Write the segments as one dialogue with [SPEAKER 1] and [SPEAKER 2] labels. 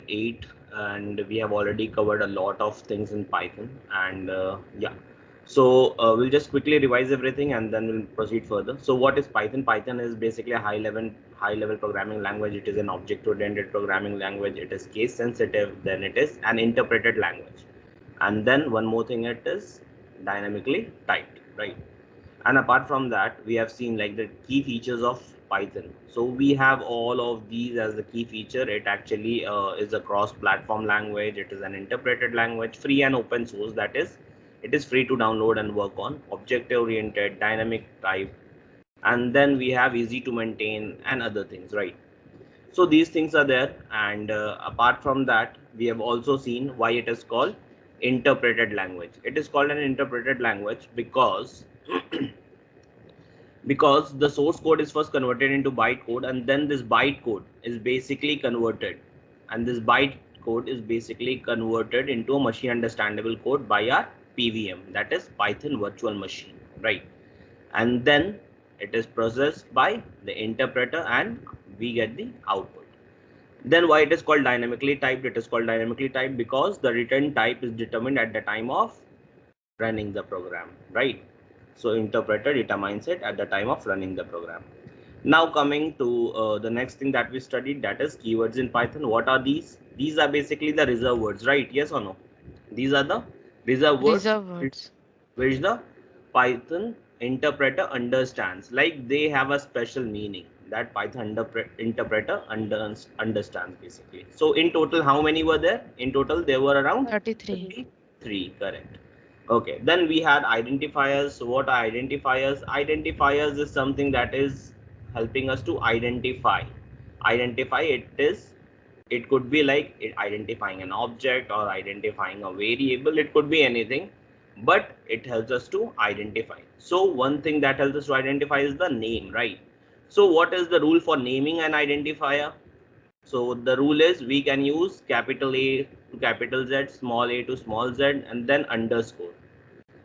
[SPEAKER 1] 8, and we have already covered a lot of things in Python. And yeah, so we'll just quickly revise everything and then we'll proceed further. So what is Python? Python is basically a high level programming language. It is an object-oriented programming language. It is case sensitive. Then it is an interpreted language. And then one more thing, it is dynamically typed, right? And apart from that, we have seen like the key features of Python. So we have all of these as the key feature. It actually is a cross-platform language. It is an interpreted language, free and open source. That is, it is free to download and work on. Object-oriented, dynamic type, and then we have easy to maintain and other things, right? So these things are there. And apart from that, we have also seen why it is called interpreted language. It is called an interpreted language because because the source code is first converted into byte code, and then this byte code is basically converted, and this byte code is basically converted into a machine understandable code by our PVM, that is Python virtual machine, right? And then it is processed by the interpreter and we get the output. Then why it is called dynamically typed? It is called dynamically typed because the return type is determined at the time of running the program, right? So interpreter determines it at the time of running the program. Now coming to the next thing that we studied, that is keywords in Python. What are these? These are basically the reserved words, right? Yes or no? These are the reserved words
[SPEAKER 2] Reserve words.
[SPEAKER 1] which the Python interpreter understands. Like they have a special meaning that Python interpreter understands basically. So in total, how many were there? In total, there were around
[SPEAKER 2] 33.
[SPEAKER 1] 33, correct. Okay, then we had identifiers. So what are identifiers? Identifiers is something that is helping us to identify. Identify it is, it could be like identifying an object or identifying a variable. It could be anything, but it helps us to identify. So one thing that helps us to identify is the name, right? So what is the rule for naming an identifier? So the rule is we can use capital A to capital Z, small a to small z, and then underscore,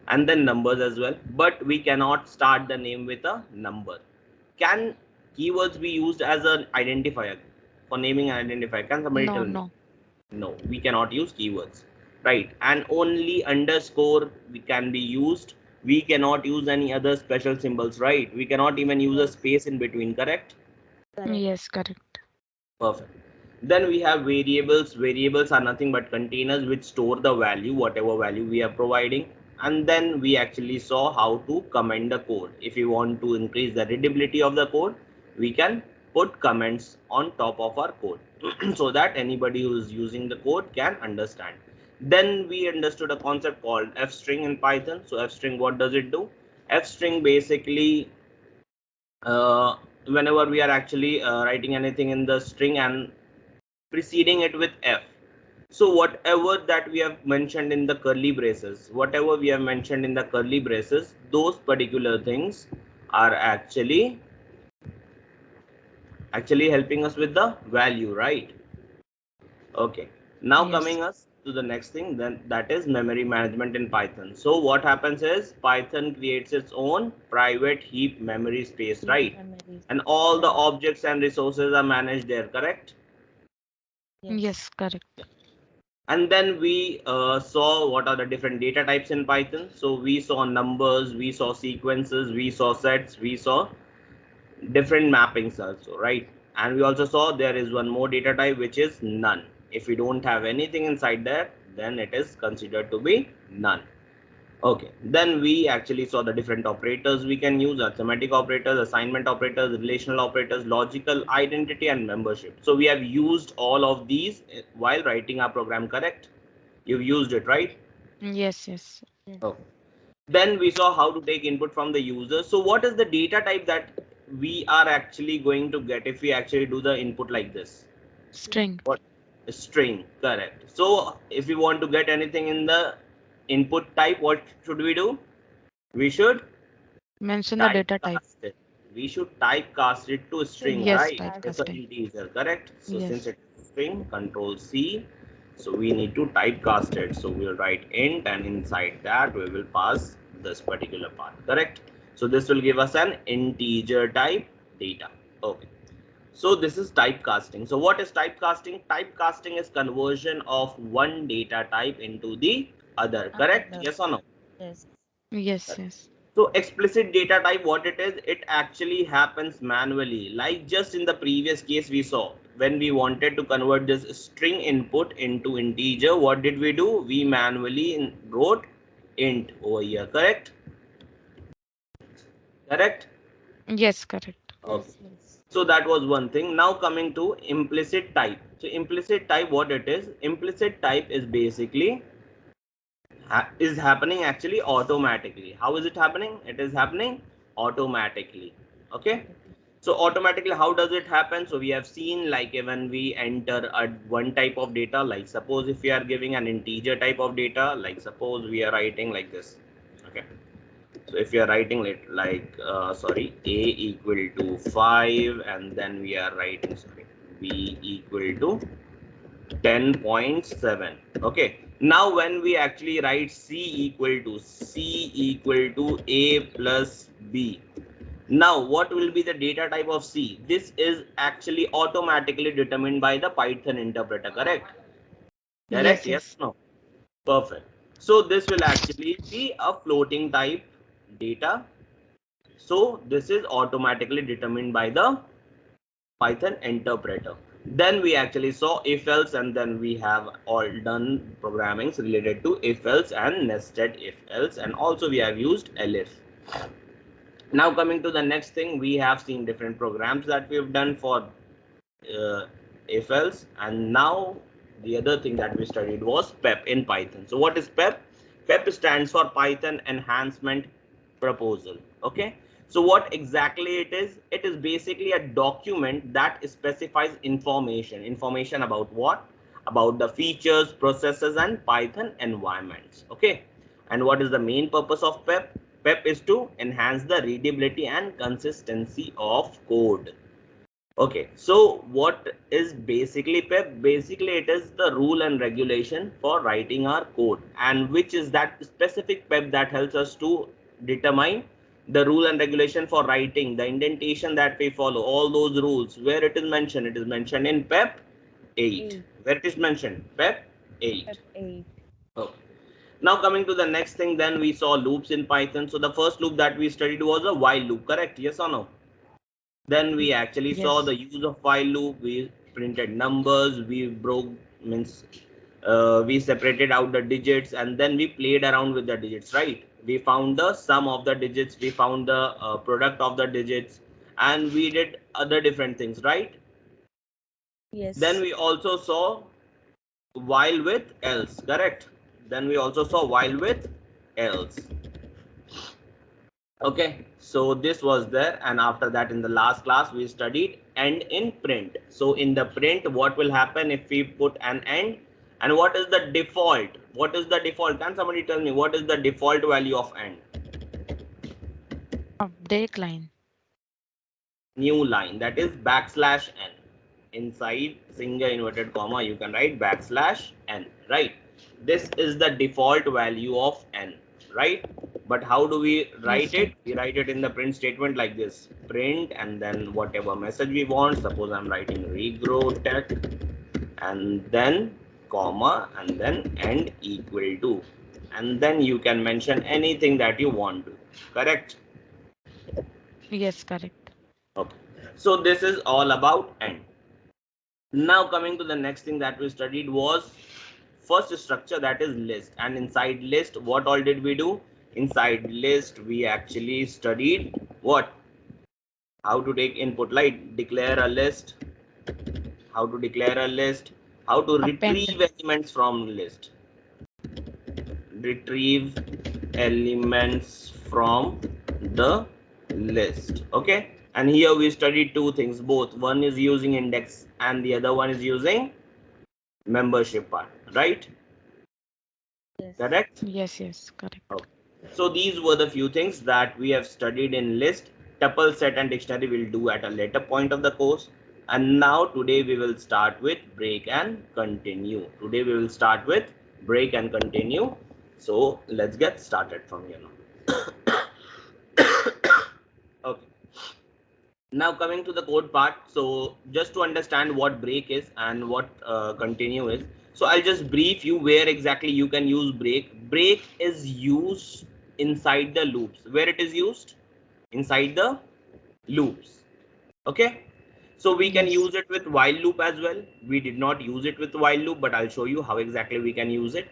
[SPEAKER 1] and then numbers as well. But we cannot start the name with a number. Can keywords be used as an identifier for naming an identifier? Can somebody
[SPEAKER 2] No,
[SPEAKER 1] tell me?
[SPEAKER 2] no.
[SPEAKER 1] No, we cannot use keywords, right? And only underscore we can be used. We cannot use any other special symbols, right? We cannot even use a space in between, correct?
[SPEAKER 2] Yes, correct.
[SPEAKER 1] Perfect. Then we have variables. Variables are nothing but containers which store the value, whatever value we are providing. And then we actually saw how to comment the code. If you want to increase the readability of the code, we can put comments on top of our code so that anybody who is using the code can understand. Then we understood a concept called f-string in Python. So f-string, what does it do? F-string basically uh, whenever we are actually writing anything in the string and preceding it with f. So whatever that we have mentioned in the curly braces, whatever we have mentioned in the curly braces, those particular things are actually helping us with the value, right? Okay. Now
[SPEAKER 2] Yes.
[SPEAKER 1] coming us to the next thing, then that is memory management in Python. So what happens is Python creates its own private heap memory space, right? And all the objects and resources are managed there, correct?
[SPEAKER 2] Yes, correct.
[SPEAKER 1] And then we saw what are the different data types in Python. So we saw numbers, we saw sequences, we saw sets, we saw different mappings also, right? And we also saw there is one more data type which is none. If we don't have anything inside there, then it is considered to be none. Okay, then we actually saw the different operators we can use: arithmetic operators, assignment operators, relational operators, logical, identity, and membership. So we have used all of these while writing our program, correct? You've used it, right?
[SPEAKER 2] Yes, yes.
[SPEAKER 1] Okay. Then we saw how to take input from the user. So what is the data type that we are actually going to get if we actually do the input like this?
[SPEAKER 2] String.
[SPEAKER 1] What? A string, correct. So if we want to get anything in the input type, what should we do? We should
[SPEAKER 2] Mention the data type.
[SPEAKER 1] typecast it. We should typecast it to string,
[SPEAKER 2] Yes,
[SPEAKER 1] right? It's an
[SPEAKER 2] typecasting.
[SPEAKER 1] integer, correct? So since
[SPEAKER 2] Yes.
[SPEAKER 1] it's string, control C. So we need to typecast it. So we'll write int, and inside that we will pass this particular part, correct? So this will give us an integer type data. Okay. So this is typecasting. So what is typecasting? Typecasting is conversion of one data type into the other. Correct? Yes or no?
[SPEAKER 3] Yes.
[SPEAKER 2] Yes, yes.
[SPEAKER 1] So explicit data type, what it is, it actually happens manually. Like just in the previous case we saw, when we wanted to convert this string input into integer, what did we do? We manually wrote int over here. Correct? Correct?
[SPEAKER 2] Yes, correct.
[SPEAKER 1] Okay.
[SPEAKER 3] Yes. Yes.
[SPEAKER 1] So that was one thing. Now coming to implicit type. So implicit type, what it is? Implicit type is basically is happening actually automatically. How is it happening? It is happening automatically. Okay. So automatically, how does it happen? So we have seen like when we enter a one type of data, like suppose if we are giving an integer type of data, like suppose we are writing like this. Okay. So if you are writing it like sorry, a equal to 5, and then we are writing sorry, b equal to 10.7. Okay. Now when we actually write c equal to a plus b. Now what will be the data type of C? This is actually automatically determined by the Python interpreter. Correct? Correct?
[SPEAKER 2] Yes,
[SPEAKER 1] Yes.
[SPEAKER 2] yes.
[SPEAKER 1] No. Perfect. So this will actually be a floating type data. So this is automatically determined by the Python interpreter. Then we actually saw if else, and then we have all done programmings related to if else and nested if else, and also we have used elif. Now coming to the next thing, we have seen different programs that we've done for if else, and now the other thing that we studied was PEP in Python. So what is PEP? PEP stands for Python Enhancement Proposal. Okay. So what exactly it is? It is basically a document that specifies information about what? About the features, processes, and Python environments. Okay. And what is the main purpose of PEP? PEP is to enhance the readability and consistency of code. Okay, so what is basically PEP? Basically, it is the rule and regulation for writing our code, and which is that specific PEP that helps us to determine the rule and regulation for writing, the indentation that we follow, all those rules. Where it is mentioned in PEP 8. Where it is mentioned? PEP 8.
[SPEAKER 3] Step 8.
[SPEAKER 1] Okay. Now coming to the next thing, then we saw loops in Python. So the first loop that we studied was a while loop, correct? Yes or no? Then we actually saw
[SPEAKER 2] Yes.
[SPEAKER 1] the use of while loop. We printed numbers. We broke means we separated out the digits, and then we played around with the digits. Right? We found the sum of the digits. We found the product of the digits, and we did other different things. Right? Then
[SPEAKER 3] Yes.
[SPEAKER 1] we also saw while with else. Correct? Then we also saw while with else. Okay, so this was there, and after that in the last class we studied end in print. So in the print, what will happen if we put an end, and what is the default? What is the default? Can somebody tell me what is the default value of end?
[SPEAKER 2] Update line.
[SPEAKER 1] New line, that is backslash n. Inside single inverted comma you can write backslash n, right? This is the default value of n, right? But how do we write
[SPEAKER 2] Yes,
[SPEAKER 1] it?
[SPEAKER 2] right.
[SPEAKER 1] We write it in the print statement like this: print, and then whatever message we want. Suppose I'm writing regrow tech, and then comma, and then end equal to, and then you can mention anything that you want to. Correct?
[SPEAKER 2] Yes, correct.
[SPEAKER 1] Okay. So this is all about end. Now coming to the next thing that we studied was first structure, that is list. And inside list, what all did we do? Inside list, we actually studied what? How to take input, like declare a list, how to declare a list, how to
[SPEAKER 2] Append.
[SPEAKER 1] retrieve elements from list, retrieve elements from the list. Okay. And here we studied two things, both. One is using index and the other one is using membership part, right?
[SPEAKER 3] Yes.
[SPEAKER 1] Correct?
[SPEAKER 2] Yes, yes, correct.
[SPEAKER 1] Okay. So these were the few things that we have studied in list. Tuple, set, and dictionary we'll do at a later point of the course. And now today we will start with break and continue. Today we will start with break and continue. So let's get started from here now. Okay. Now coming to the code part, so just to understand what break is and what continue is, so I'll just brief you where exactly you can use break. Break is used inside the loops. Where it is used? Inside the loops. Okay. So we can
[SPEAKER 2] Yes.
[SPEAKER 1] use it with while loop as well. We did not use it with while loop, but I'll show you how exactly we can use it.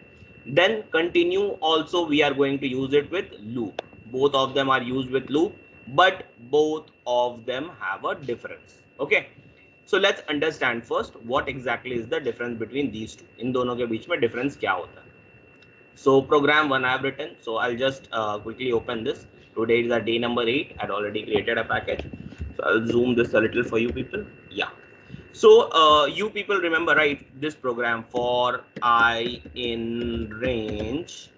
[SPEAKER 1] Then continue also we are going to use it with loop. Both of them are used with loop, but both of them have a difference. Okay. So let's understand first what exactly is the difference between these two. इन दोनों के बीच में difference क्या होता है? So program 1 I have written. So I'll just quickly open this. Today is the day number 8. I'd already created a package. So I'll zoom this a little for you people. Yeah. So you people remember, right, this program for I in range.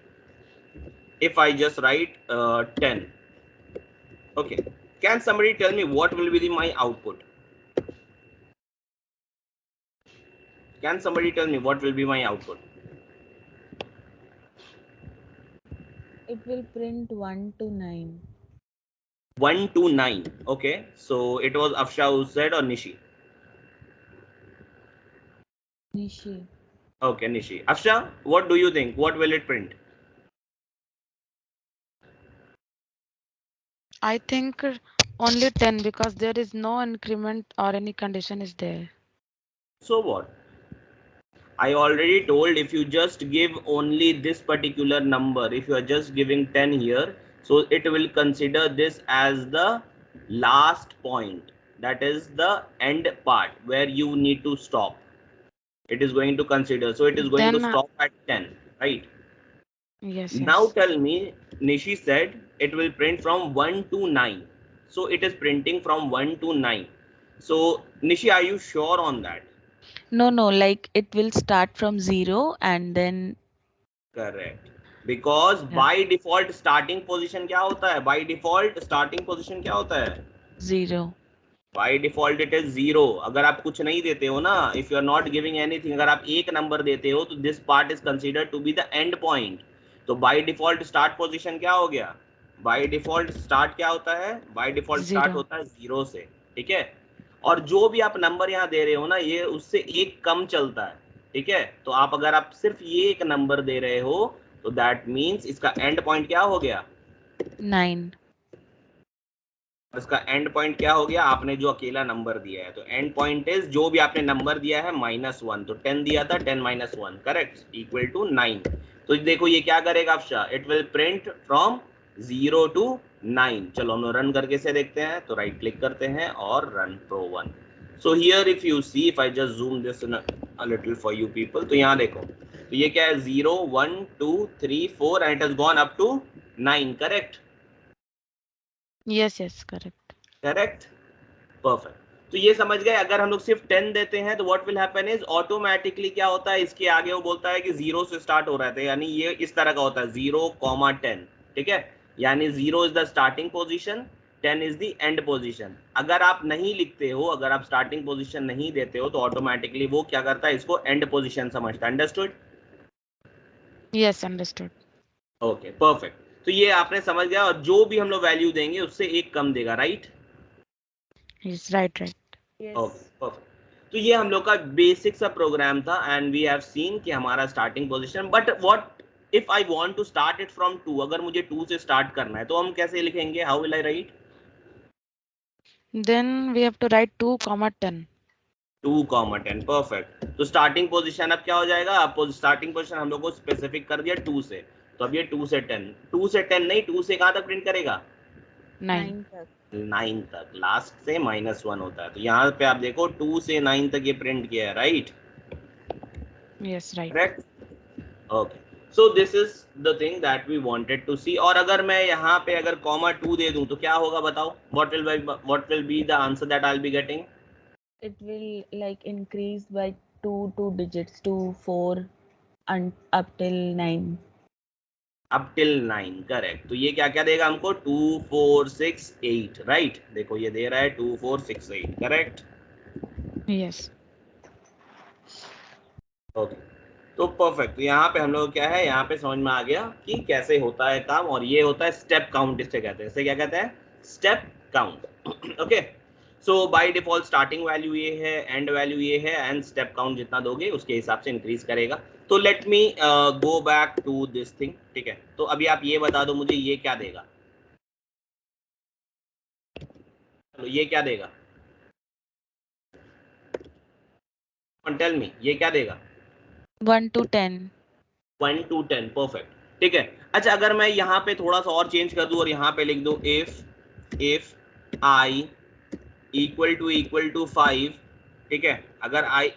[SPEAKER 1] If I just write 10. Okay. Can somebody tell me what will be my output? Can somebody tell me what will be my output?
[SPEAKER 3] It will print 1 to 9.
[SPEAKER 1] 1 to 9. Okay. So it was Afsha who said or Nishi?
[SPEAKER 3] Nishi.
[SPEAKER 1] Okay, Nishi. Afsha, what do you think? What will it print?
[SPEAKER 2] I think only 10 because there is no increment or any condition is there.
[SPEAKER 1] So what? I already told if you just give only this particular number, if you are just giving 10 here, so it will consider this as the last point. That is the end part where you need to stop. It is going to consider. So it is going to
[SPEAKER 2] Then
[SPEAKER 1] stop at 10, right?
[SPEAKER 2] yes,
[SPEAKER 1] Now
[SPEAKER 2] yes.
[SPEAKER 1] tell me, Nishi said it will print from 1 to 9. So it is printing from 1 to 9. So Nishi, are you sure on that?
[SPEAKER 4] No, like it will start from 0 and then
[SPEAKER 1] Correct. Because
[SPEAKER 4] yeah,
[SPEAKER 1] by default starting position क्या होता है? By default starting position क्या होता है?
[SPEAKER 4] 0.
[SPEAKER 1] By default it is 0. अगर आप कुछ नहीं देते हो ना, if you are not giving anything, अगर आप एक नंबर देते हो तो this part is considered to be the end point. तो by default start position क्या हो गया? By default start क्या होता है? By default start
[SPEAKER 2] 0.
[SPEAKER 1] होता है 0 से, ठीक है? और जो भी आप नंबर यहाँ दे रहे हो ना, ये उससे एक कम चलता है, ठीक है? तो आप अगर आप सिर्फ ये एक नंबर दे रहे हो तो दैट मीन्स इसका एंड पॉइंट क्या हो गया?
[SPEAKER 4] 9.
[SPEAKER 1] इसका एंड पॉइंट क्या हो गया? आपने जो अकेला नंबर दिया है, तो एंड पॉइंट इज जो भी आपने नंबर दिया है -1. तो 10 दिया था, 10 - 1 करेक्ट इक्वल टू 9. तो देखो ये क्या करेगा Afsha? It will print from 0 to 9. चलो हम रन करके से देखते हैं. तो राइट क्लिक करते हैं और run pro1. So here if you see, if I just zoom this in a little for you people, तो यहाँ देखो, तो ये क्या है? 0 1 2 3 4 and it has gone up to 9. Correct?
[SPEAKER 2] Yes, yes, correct.
[SPEAKER 1] Correct, perfect. तो ये समझ गए. अगर हम लोग सिर्फ 10 देते हैं तो what will happen is automatically क्या होता है, इसके आगे वो बोलता है कि 0 से स्टार्ट हो रहा है, यानी ये इस तरह का होता है 0, 10. ठीक है, यानी 0 is the starting position, 10 is the end position. अगर आप नहीं लिखते हो, अगर आप स्टार्टिंग पोजीशन नहीं देते हो, तो ऑटोमेटिकली वो क्या करता है, इसको एंड पोजीशन समझता है. Understood?
[SPEAKER 2] Yes, understood.
[SPEAKER 1] Okay, perfect. तो ये आपने समझ गया. और जो भी हम लोग वैल्यू देंगे उससे एक कम देगा, right?
[SPEAKER 2] Yes, right.
[SPEAKER 3] Yes.
[SPEAKER 1] Okay, perfect. तो ये हम लोग का बेसिक सा प्रोग्राम था एंड वी हैव सीन कि हमारा starting position. But what if I want to start it from 2? अगर मुझे 2 से स्टार्ट करना है तो हम कैसे लिखेंगे? How will I right?
[SPEAKER 2] Then we have to write 2, 10.
[SPEAKER 1] 2, 10. Perfect. तो स्टार्टिंग पोजीशन अब क्या हो जाएगा? अब स्टार्टिंग पोजीशन हम लोग को स्पेसिफिक कर दिया 2 से. तो अब ये 2 से 10, 2 से 10 नहीं, 2 से कहाँ तक प्रिंट करेगा?
[SPEAKER 2] 9.
[SPEAKER 3] 9 तक.
[SPEAKER 1] 9 तक. लास्ट से -1 होता है. तो यहाँ पे आप देखो 2 से 9 तक ये प्रिंट किया है, right?
[SPEAKER 2] Yes, right.
[SPEAKER 1] Correct? Okay. So this is the thing that we wanted to see. और अगर मैं यहाँ पे अगर (2) दे दूं तो क्या होगा बताओ? What will be the answer that I'll be getting?
[SPEAKER 3] It will like increase by 2 digits to 4 and up till 9.
[SPEAKER 1] Up till 9, correct. तो ये क्या क्या देगा हमको? 2 4 6 8, राइट? देखो ये दे रहा है 2 4 6 8, करेक्ट?
[SPEAKER 2] Yes.
[SPEAKER 1] ओके, तो परफेक्ट. तो यहाँ पे हम लोग क्या है, यहाँ पे समझ में आ गया कि कैसे होता है काम. और ये होता है स्टेप काउंट, इससे कहते हैं. इससे क्या कहते हैं? Step count. Okay. So by default starting value ये है, एंड वैल्यू ये है, एंड स्टेप काउंट जितना दोगे उसके हिसाब से इंक्रीज करेगा। तो let me go back to this thing, ठीक है। तो अभी आप ये बता दो मुझे ये क्या देगा, चलो ये क्या देगा, टेल मी ये क्या देगा?
[SPEAKER 4] 1 to 10.
[SPEAKER 1] 1 to 10, परफेक्ट, ठीक है। अच्छा अगर मैं यहाँ पे थोड़ा सा और चेंज कर दूं और यहाँ पे लिख दूं इफ आई इक्वल टू 5, ठीक है। अगर आई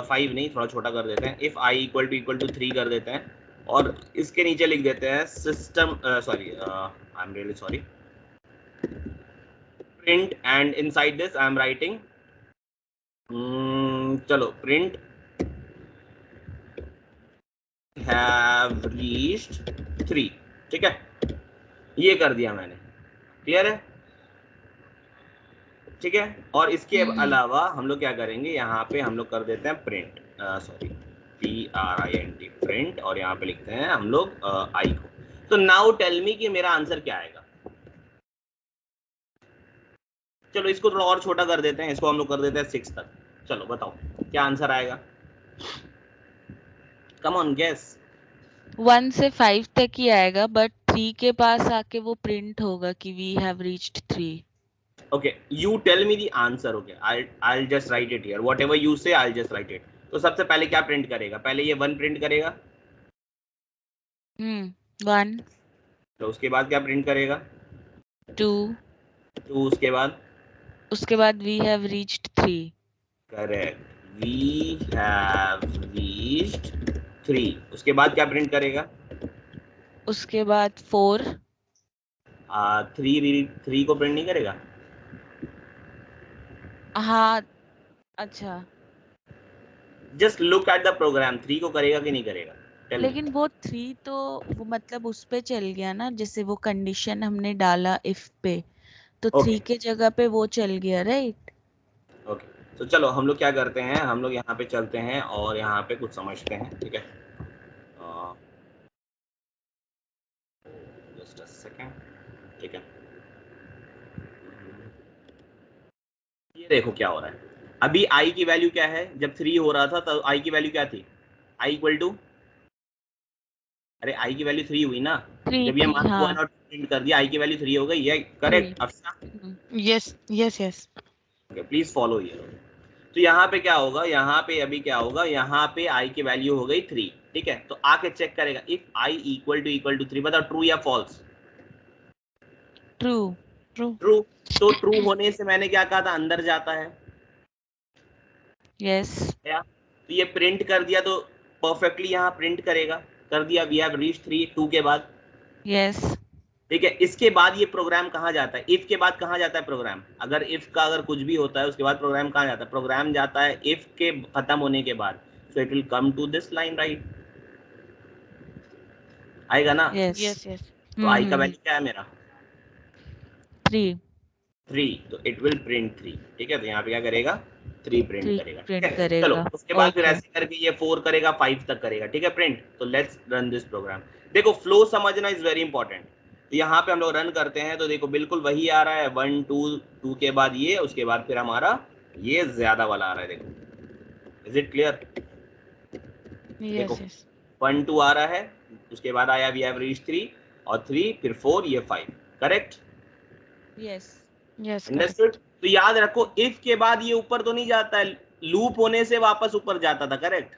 [SPEAKER 1] 5 नहीं, थोड़ा छोटा कर देते हैं, इफ आई इक्वल टू 3 कर देते हैं और इसके नीचे लिख देते हैं system, sorry I am really sorry, print, and inside this I am writing, चलो प्रिंट have reached 3, ठीक है। ये कर दिया मैंने, क्लियर है, ठीक है। और इसके अलावा हम लोग क्या करेंगे, यहाँ पे हम लोग कर देते हैं प्रिंट, सॉरी PRINT प्रिंट, और यहाँ पे लिखते हैं हम लोग आई को। तो नाउ टेल मी कि मेरा आंसर क्या आएगा। चलो इसको थोड़ा और छोटा कर देते हैं, इसको हम लोग कर देते हैं 6 तक। चलो बताओ क्या आंसर आएगा, कम ऑन गेस।
[SPEAKER 4] 1 से 5 तक ही आएगा, बट 3 के पास आके वो प्रिंट होगा कि we have reached 3.
[SPEAKER 1] Okay, you tell me the answer. Okay, I'll just write it here. Whatever you say, I'll just write it. तो सबसे पहले क्या प्रिंट करेगा, पहले ये 1 प्रिंट करेगा,
[SPEAKER 4] 1,
[SPEAKER 1] तो उसके बाद क्या प्रिंट करेगा,
[SPEAKER 4] 2,
[SPEAKER 1] 2, उसके बाद
[SPEAKER 4] we have reached 3.
[SPEAKER 1] Correct, we have reached 3, उसके बाद क्या प्रिंट करेगा,
[SPEAKER 4] उसके बाद 4.
[SPEAKER 1] 3 को प्रिंट नहीं करेगा,
[SPEAKER 4] हाँ, अच्छा,
[SPEAKER 1] just look at the program, 3 को करेगा कि नहीं करेगा, Tell me.
[SPEAKER 4] लेकिन वो 3 तो वो मतलब उस पे चल गया ना, जैसे वो कंडीशन हमने डाला इफ पे, तो 3
[SPEAKER 1] Okay.
[SPEAKER 4] के जगह पे वो चल गया, राइट?
[SPEAKER 1] ओके, तो चलो हम लोग क्या करते हैं, हम लोग यहाँ पे चलते हैं और यहाँ पे कुछ समझते हैं, ठीक है। जस्ट अ सेकेंड, ठीक है। ये देखो क्या हो रहा है, अभी आई की वैल्यू क्या है, जब 3 हो रहा था तो आई की वैल्यू क्या थी, आई इक्वल टू, अरे आई की वैल्यू 3 हुई ना,
[SPEAKER 4] 3
[SPEAKER 1] जब ये
[SPEAKER 4] थी,
[SPEAKER 1] मान
[SPEAKER 4] हाँ.
[SPEAKER 1] 1 और प्रिंट कर दिया आई की वैल्यू 3 हो गई, ये correct अफसा?
[SPEAKER 2] Yes.
[SPEAKER 1] Okay, please follow here. तो यहाँ पे क्या होगा, यहाँ पे अभी क्या होगा, यहाँ पे आई की वैल्यू हो गई 3, ठीक है। तो आके चेक करेगा इफ आई इक्वल टू 3, बताओ ट्रू या फॉल्स,
[SPEAKER 4] ट्रू.
[SPEAKER 1] ट्रू। तो ट्रू होने से मैंने क्या कहा था, अंदर जाता है,
[SPEAKER 4] यस.
[SPEAKER 1] तो ये प्रिंट कर दिया, तो परफेक्टली यहाँ प्रिंट करेगा, कर दिया वी हैव रीच्ड 3 2 के बाद,
[SPEAKER 4] यस.
[SPEAKER 1] ठीक है। इसके बाद ये प्रोग्राम कहाँ जाता है, इफ के बाद कहाँ जाता है प्रोग्राम, अगर इफ का अगर कुछ भी होता है उसके बाद प्रोग्राम कहाँ जाता है, प्रोग्राम जाता है इफ के खत्म होने के बाद, so it will come to this line, right, आएगा ना।
[SPEAKER 4] यस.
[SPEAKER 1] तो आई का वैल्यू क्या है मेरा,
[SPEAKER 4] 3.
[SPEAKER 1] तो इट विल प्रिंट 3, ठीक है। तो यहाँ पे क्या करेगा, 3 प्रिंट करेगा, ठीक है?
[SPEAKER 4] करेगा.
[SPEAKER 1] चलो उसके बाद फिर
[SPEAKER 4] Okay.
[SPEAKER 1] ऐसे करके ये 4 करेगा, 5 तक करेगा, ठीक है प्रिंट। तो लेट्स रन दिस प्रोग्राम। देखो फ्लो समझना इज वेरी इंपॉर्टेंट। तो यहाँ पे हम लोग रन करते हैं तो देखो बिल्कुल वही आ रहा है, 1 2 के बाद ये, उसके बाद फिर हमारा ये ज्यादा वाला आ रहा है, देखो इज इट क्लियर, देखो 1 2 आ रहा है, उसके बाद आया वी हैव रीच्ड 3 और 3 फिर 4 ये 5, करेक्ट,
[SPEAKER 4] यस.
[SPEAKER 1] अंडरस्टूड। तो याद रखो इफ के बाद ये ऊपर तो नहीं जाता है, लूप होने से वापस ऊपर जाता था, करेक्ट,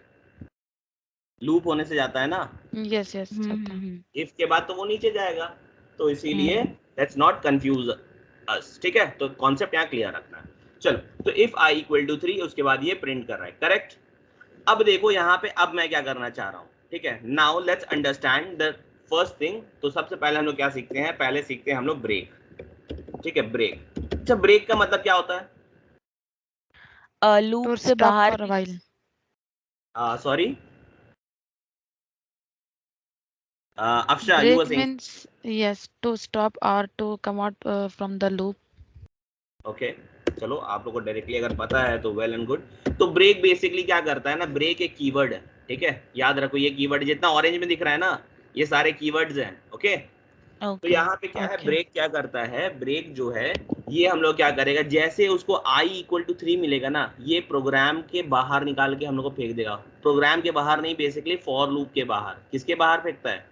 [SPEAKER 1] लूप होने से जाता है ना,
[SPEAKER 2] Yes.
[SPEAKER 1] इफ के बाद तो वो नीचे जाएगा, तो इसीलिए लेट्स नॉट कंफ्यूज अस, ठीक है। तो कॉन्सेप्ट यहाँ क्लियर रखना है। चलो तो इफ आई इक्वल टू 3 उसके बाद ये प्रिंट कर रहा है, करेक्ट। अब देखो यहाँ पे अब मैं क्या करना चाह रहा हूँ, ठीक है। Now let's understand the first thing. तो सबसे पहले हम लोग क्या सीखते हैं, पहले सीखते हैं हम लोग ब्रेक, ठीक है, ब्रेक। अच्छा ब्रेक का मतलब क्या होता है,
[SPEAKER 4] लूप से बाहर.
[SPEAKER 1] Sorry Afsha, you
[SPEAKER 2] Break
[SPEAKER 1] were saying.
[SPEAKER 2] means yes, to stop or to come out from the loop.
[SPEAKER 1] Okay, चलो आप लोगों को डायरेक्टली अगर पता है तो वेल एंड गुड। तो ब्रेक बेसिकली क्या करता है ना, ब्रेक एक कीवर्ड है, ठीक है, याद रखो ये कीवर्ड जितना ऑरेंज में दिख रहा है ना, ये सारे कीवर्ड्स हैं, ओके। तो
[SPEAKER 4] ओके
[SPEAKER 1] यहाँ पे क्या है,
[SPEAKER 2] Okay.
[SPEAKER 1] ब्रेक क्या करता है, ब्रेक जो है ये हम लोग क्या करेगा, जैसे उसको i इक्वल टू 3 मिलेगा ना, ये प्रोग्राम के बाहर निकाल के हम लोग को फेंक देगा। प्रोग्राम के बाहर नहीं, बेसिकली फॉर लूप के बाहर। किसके बाहर फेंकता है?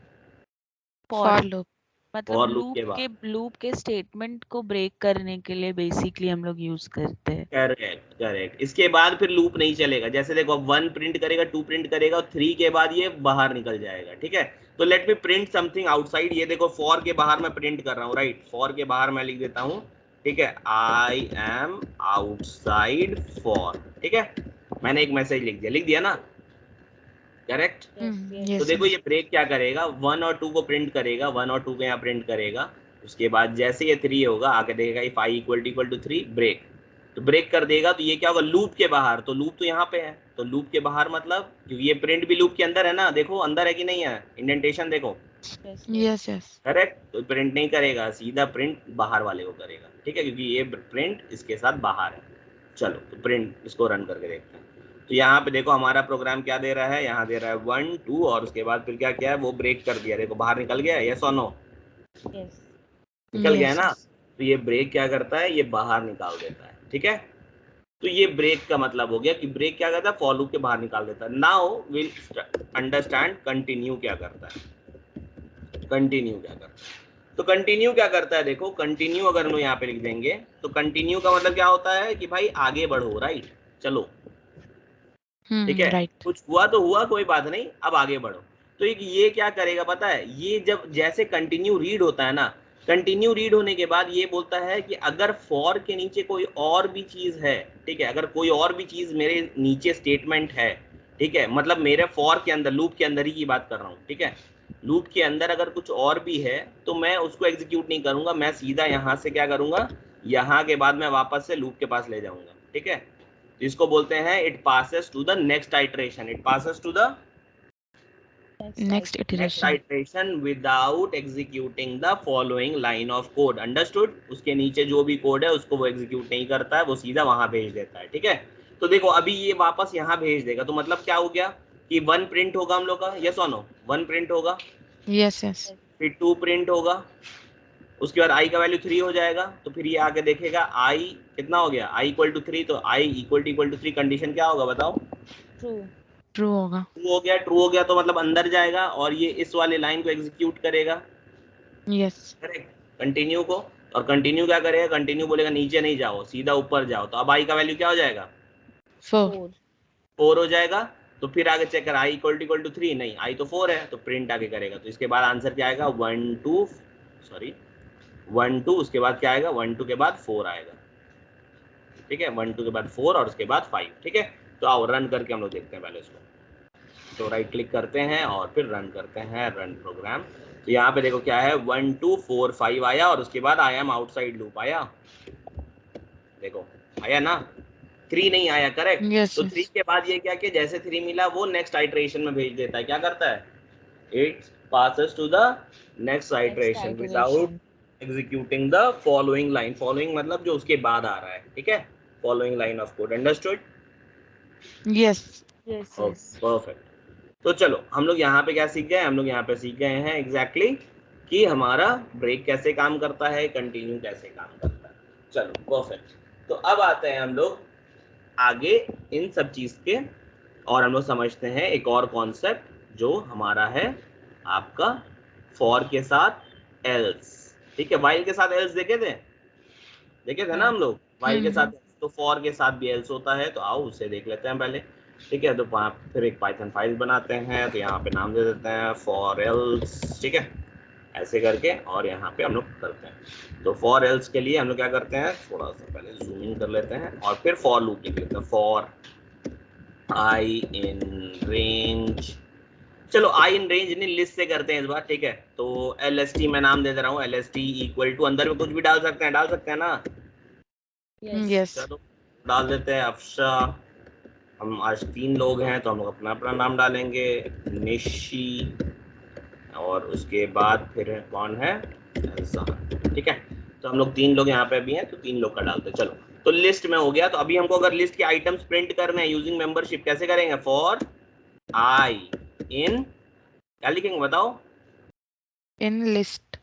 [SPEAKER 4] For
[SPEAKER 2] For loop.
[SPEAKER 4] मतलब
[SPEAKER 1] फॉर लूप के बाहर।
[SPEAKER 4] लूप के स्टेटमेंट को ब्रेक करने के लिए बेसिकली हम लोग यूज करते हैं।
[SPEAKER 1] Correct correct. इसके बाद फिर लूप नहीं चलेगा। जैसे देखो 1 प्रिंट करेगा, 2 प्रिंट करेगा, और 3 के बाद ये बाहर निकल जाएगा। ठीक है, तो लेट मी प्रिंट समथिंग आउटसाइड। ये देखो फॉर के बाहर मैं प्रिंट कर रहा हूँ, राइट। फॉर के बाहर मैं लिख देता हूँ, ठीक है, आई एम आउटसाइड फॉर। ठीक है, मैंने एक मैसेज लिख दिया ना, करेक्ट। तो
[SPEAKER 2] Yes,
[SPEAKER 1] देखो
[SPEAKER 2] yes.
[SPEAKER 1] ये ब्रेक क्या करेगा, 1 और 2 को प्रिंट करेगा, 1 और 2 को यहाँ प्रिंट करेगा। उसके बाद जैसे ये 3 होगा, आगे देखेगा if I equal to 3 break, तो ब्रेक कर देगा। तो ये क्या होगा, लूप के बाहर। तो लूप तो यहाँ पे है, तो लूप के बाहर मतलब, क्योंकि ये प्रिंट भी लूप के अंदर है ना, देखो अंदर है कि नहीं है, इंडेंटेशन देखो,
[SPEAKER 2] Yes, yes.
[SPEAKER 1] करेक्ट। तो प्रिंट नहीं करेगा, सीधा प्रिंट बाहर वाले को करेगा। ठीक है, क्योंकि ये प्रिंट इसके साथ बाहर है। चलो तो प्रिंट इसको रन करके देखते हैं। तो यहाँ पे देखो हमारा प्रोग्राम क्या दे रहा है, यहाँ दे रहा है 1 2, और उसके बाद फिर क्या किया है, वो ब्रेक कर दिया। देखो बाहर निकल गया, यस और नो, निकल गया है
[SPEAKER 2] Yes,
[SPEAKER 1] ना।
[SPEAKER 2] yes.
[SPEAKER 1] तो ये ब्रेक क्या करता है, ये बाहर निकाल देता है। ठीक है, तो ये ब्रेक का मतलब हो गया कि ब्रेक क्या करता है, फॉर लूप के बाहर निकाल देता है। नाउ विल अंडरस्टैंड कंटिन्यू क्या करता है। कंटिन्यू क्या करता है, तो कंटिन्यू क्या करता है, देखो कंटिन्यू अगर हम लोग यहाँ पे लिख देंगे, तो कंटिन्यू का मतलब क्या होता है कि भाई आगे बढ़ो, राइट, चलो। ठीक है,
[SPEAKER 2] Right.
[SPEAKER 1] कुछ हुआ तो हुआ, कोई बात नहीं, अब आगे बढ़ो। तो एक ये क्या करेगा पता है, ये जब जैसे कंटिन्यू रीड होता है ना, कंटिन्यू रीड होने के बाद ये बोलता है कि अगर फॉर के नीचे कोई और भी चीज है, ठीक है, अगर कोई और भी चीज मेरे नीचे स्टेटमेंट है, ठीक है, मतलब मेरे फॉर के अंदर, लूप के अंदर ही की बात कर रहा हूँ, ठीक है, लूप के अंदर अगर कुछ और भी है, तो मैं उसको एग्जीक्यूट नहीं करूंगा, मैं सीधा यहाँ से क्या करूंगा, यहाँ के बाद मैं वापस से लूप के पास ले जाऊंगा। ठीक है, इसको बोलते हैं it passes to the next iteration. It passes to the
[SPEAKER 2] Next
[SPEAKER 1] next
[SPEAKER 2] iteration.
[SPEAKER 1] iteration without executing the following line of code. Understood? उसके नीचे जो भी कोड है उसको वो एग्जीक्यूट नहीं करता है, वो सीधा वहां भेज देता है। ठीक है, तो देखो अभी ये वापस यहाँ भेज देगा, तो मतलब क्या हो गया कि 1 प्रिंट होगा हम लोग का, यस और नो, 1 प्रिंट होगा,
[SPEAKER 2] Yes, yes.
[SPEAKER 1] फिर 2 प्रिंट होगा, उसके बाद i का वैल्यू 3 हो जाएगा। तो फिर ये आके देखेगा i कितना हो गया, i इक्वल टू 3, तो i इक्वल टू 3 कंडीशन क्या होगा बताओ,
[SPEAKER 2] True होगा.
[SPEAKER 1] ट्रू हो गया। ट्रू हो गया तो मतलब अंदर जाएगा और ये इस वाले लाइन को एग्जीक्यूट करेगा,
[SPEAKER 2] Yes.
[SPEAKER 1] करेक्ट, कंटिन्यू को। और कंटिन्यू क्या करेगा, कंटिन्यू बोलेगा नीचे नहीं जाओ, सीधा ऊपर जाओ। तो अब i का वैल्यू क्या हो जाएगा,
[SPEAKER 2] 4.
[SPEAKER 1] 4 हो जाएगा। तो फिर आगे चेक कर, i इक्वल टू 3, नहीं i तो 4 है, तो प्रिंट आगे करेगा। तो इसके बाद आंसर क्या आएगा, 1 2, उसके बाद क्या आएगा, 1 2 के बाद 4 आएगा। ठीक है, 1 2 के बाद 4 और उसके बाद 5। ठीक है, तो आओ रन करके हम लोग देखते हैं पहले इसको। तो राइट क्लिक करते हैं और फिर रन करते हैं, रन प्रोग्राम। तो यहाँ पे देखो क्या है, 1 2 4 5 आया, और उसके बाद आई एम आउटसाइड लूप आया। देखो आया ना, 3 नहीं आया, करेक्ट।
[SPEAKER 2] Yes,
[SPEAKER 1] तो
[SPEAKER 2] yes.
[SPEAKER 1] 3 के बाद ये क्या किया, जैसे 3 मिला वो नेक्स्ट आइटरेशन में भेज देता है। क्या करता है, it passes to the next iteration without executing the following line. Following मतलब जो उसके बाद आ रहा है। ठीक है, following line of code. Understood?
[SPEAKER 2] Yes.
[SPEAKER 1] Perfect. तो चलो हम लोग यहाँ पे क्या सीख गए, हम लोग यहाँ पे सीख गए हैं एग्जैक्टली कि हमारा ब्रेक कैसे काम करता है, कंटिन्यू कैसे काम करता है। चलो परफेक्ट। तो अब आते हैं हम लोग आगे इन सब चीज के, और हम लोग समझते हैं एक और कॉन्सेप्ट जो हमारा है आपका फॉर के साथ एल्स। ठीक है, वाइल के साथ एल्स देखे थे ना हम लोग, वाइल के साथ। तो फॉर के साथ भी एल्स होता है, तो आओ उसे देख लेते हैं पहले। ठीक है, तो फिर एक पाइथन फाइल बनाते हैं, तो यहाँ पे नाम दे देते हैं फॉर एल्स। ठीक है, ऐसे करके, और यहाँ पे हम लोग करते हैं। तो फॉर एल्स के लिए हम लोग क्या करते हैं, थोड़ा सा पहले जूम इन कर लेते हैं और फिर फॉर लूप लिख लेते हैं, फॉर आई इन रेंज। चलो आई इन रेंज नहीं, लिस्ट से करते हैं इस बार। ठीक है, तो LST मैं नाम दे रहा हूँ, LST इक्वल टू, अंदर में कुछ भी डाल सकते हैं ना।
[SPEAKER 2] Yes.
[SPEAKER 1] चलो डाल देते हैं अफशा। हम आज 3 लोग हैं तो हम लोग अपना अपना नाम डालेंगे, निशी, और उसके बाद फिर कौन है, एहसान। ठीक है, तो हम लोग 3 लोग यहाँ पे भी हैं, तो 3 लोग का डालते हैं। चलो तो लिस्ट में हो गया। तो अभी हमको अगर लिस्ट के आइटम्स प्रिंट करने हैं यूजिंग मेंबरशिप, कैसे करेंगे, फॉर आई इन, क्या लिखेंगे बताओ,
[SPEAKER 2] In list.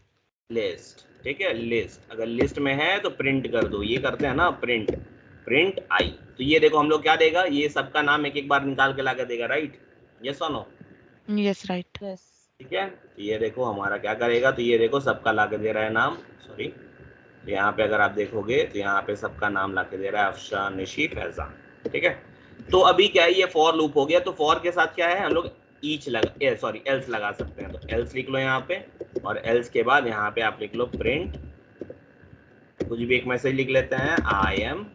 [SPEAKER 1] लिस्ट, ठीक है, लिस्ट। अगर लिस्ट में है तो प्रिंट कर दो, ये करते हैं ना प्रिंट, प्रिंट आई। तो ये देखो हम लोग क्या देगा, ये सबका नाम एक एक बार निकाल के लाकर देगा, राइट? यस और नो?
[SPEAKER 2] Yes, right.
[SPEAKER 3] Yes.
[SPEAKER 1] ठीक है, तो ये देखो हमारा क्या करेगा, तो ये देखो सबका ला के दे रहा है नाम, सॉरी यहाँ पे अगर आप देखोगे तो यहाँ पे सबका नाम ला के दे रहा है, अफशान, निशी, फैजान, ठीक है। तो अभी क्या है, ये फॉर लूप हो गया, तो फॉर के साथ क्या है, हम लोग ईच लगा, सॉरी एल्स लगा सकते हैं। तो एल्स लिख लो यहाँ पे, और एल्स के बाद यहाँ पे आप लिख लो प्रिंट, कुछ भी एक मैसेज लिख लेते हैं, आई एम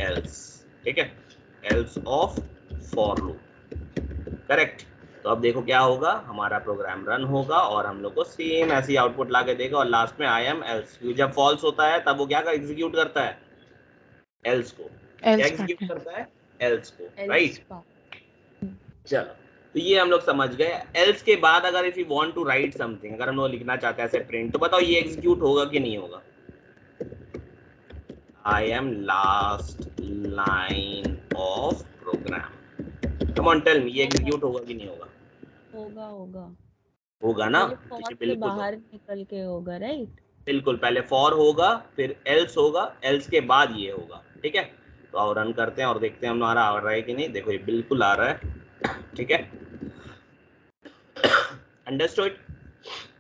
[SPEAKER 1] एल्स, ठीक है, else of for loop, correct. तो अब देखो क्या होगा, हमारा प्रोग्राम रन होगा और हम लोग को सेम ऐसी आउटपुट ला के देगा, और लास्ट में आई एम एल्स। जब फॉल्स होता है तब वो क्या एग्जीक्यूट करता है, एल्स को, क्या
[SPEAKER 2] Else
[SPEAKER 1] एग्जीक्यूट
[SPEAKER 2] part.
[SPEAKER 1] करता है, एल्स को,
[SPEAKER 3] Else
[SPEAKER 1] राइट?
[SPEAKER 3] part.
[SPEAKER 1] चलो, तो ये हम लोग समझ गए। एल्स के बाद अगर if you want to write something, अगर हम लोग लिखना चाहते हैं ऐसे प्रिंट, तो बताओ ये एग्जीक्यूट होगा कि नहीं होगा? I am last line of program, come on tell me, ये एग्जीक्यूट होगा कि नहीं होगा?
[SPEAKER 3] होगा होगा
[SPEAKER 1] होगा ना?
[SPEAKER 3] पहले
[SPEAKER 1] तो
[SPEAKER 3] for
[SPEAKER 1] ये
[SPEAKER 3] से
[SPEAKER 1] बिल्कुल
[SPEAKER 3] बाहर निकल के होगा, राइट?
[SPEAKER 1] बिल्कुल, पहले फॉर होगा, फिर एल्स होगा, एल्स के बाद ये होगा, ठीक है। तो आओ रन करते हैं और देखते हैं हमारा आ रहा है कि नहीं। देखो ये बिल्कुल आ रहा है, ठीक है, अंडरस्टूड?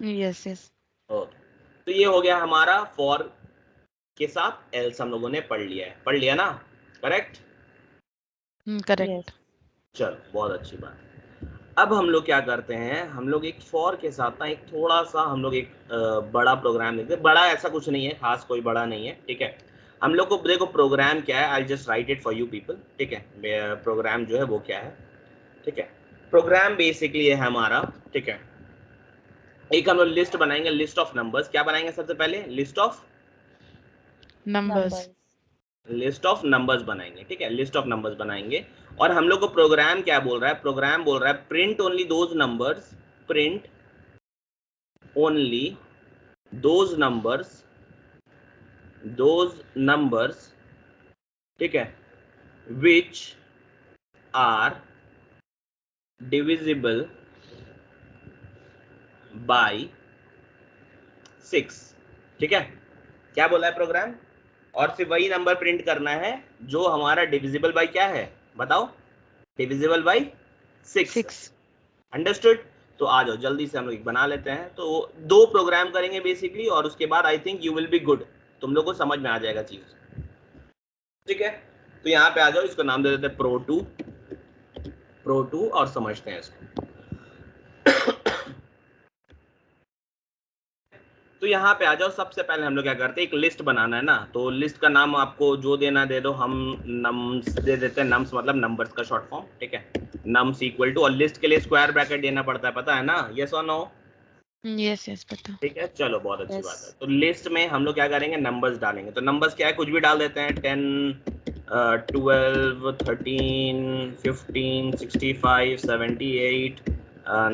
[SPEAKER 2] Yes, yes.
[SPEAKER 1] ओके, तो ये हो गया हमारा फॉर के साथ एल्स, हम लोगों ने पढ़ लिया है, पढ़ लिया ना, करेक्ट?
[SPEAKER 2] Correct.
[SPEAKER 3] Yes.
[SPEAKER 1] चलो, बहुत अच्छी बात। अब हम लोग क्या करते हैं, हम लोग एक फॉर के साथ ना एक थोड़ा सा हम लोग एक बड़ा प्रोग्राम लिखते हैं। बड़ा ऐसा कुछ नहीं है, खास कोई बड़ा नहीं है, ठीक है। हम लोग को देखो प्रोग्राम क्या है, I just right it for you people, ठीक है। प्रोग्राम जो है वो क्या है, ठीक है। प्रोग्राम बेसिकली है हमारा, ठीक है, एक हम लोग लिस्ट बनाएंगे, लिस्ट ऑफ नंबर्स। क्या बनाएंगे सबसे पहले, list of
[SPEAKER 2] Numbers.
[SPEAKER 1] List of numbers बनाएंगे, ठीक है, लिस्ट ऑफ नंबर्स बनाएंगे। और हम लोग को प्रोग्राम क्या बोल रहा है, प्रोग्राम बोल रहा है print only those numbers, print only those numbers, ठीक है, विच आर डिविजिबल बाय 6, ठीक है। क्या बोला है प्रोग्राम, और सिर्फ वही नंबर प्रिंट करना है जो हमारा डिविजिबल बाय क्या है, बताओ, डिविजिबल बाय 6।
[SPEAKER 2] 6.
[SPEAKER 1] अंडरस्टूड? तो आ जाओ जल्दी से हम लोग बना लेते हैं। तो 2 प्रोग्राम करेंगे बेसिकली, और उसके बाद I think you will be good, तुम लोग को समझ में आ जाएगा चीज, ठीक है। तो यहाँ पे आ जाओ, इसको नाम दे देते हैं प्रो 2 और समझते हैं इसको। तो यहाँ पे आ जाओ, सबसे पहले हम लोग क्या करते हैं, एक लिस्ट बनाना है ना। तो लिस्ट का नाम आपको जो देना दे दो, हम नम्स दे देते हैं, नम्स मतलब नंबर्स का शॉर्ट फॉर्म, ठीक है, नम्स इक्वल टू, और लिस्ट के लिए स्क्वायर ब्रैकेट देना पड़ता है, पता है ना, यस और नो?
[SPEAKER 2] Yes, yes, पता.
[SPEAKER 1] ठीक है, चलो बहुत अच्छी
[SPEAKER 3] Yes.
[SPEAKER 1] बात है। तो लिस्ट में हम लोग क्या करेंगे, नंबर्स डालेंगे। तो नंबर्स क्या है, कुछ भी डाल देते हैं, 10 12 13 15 65 78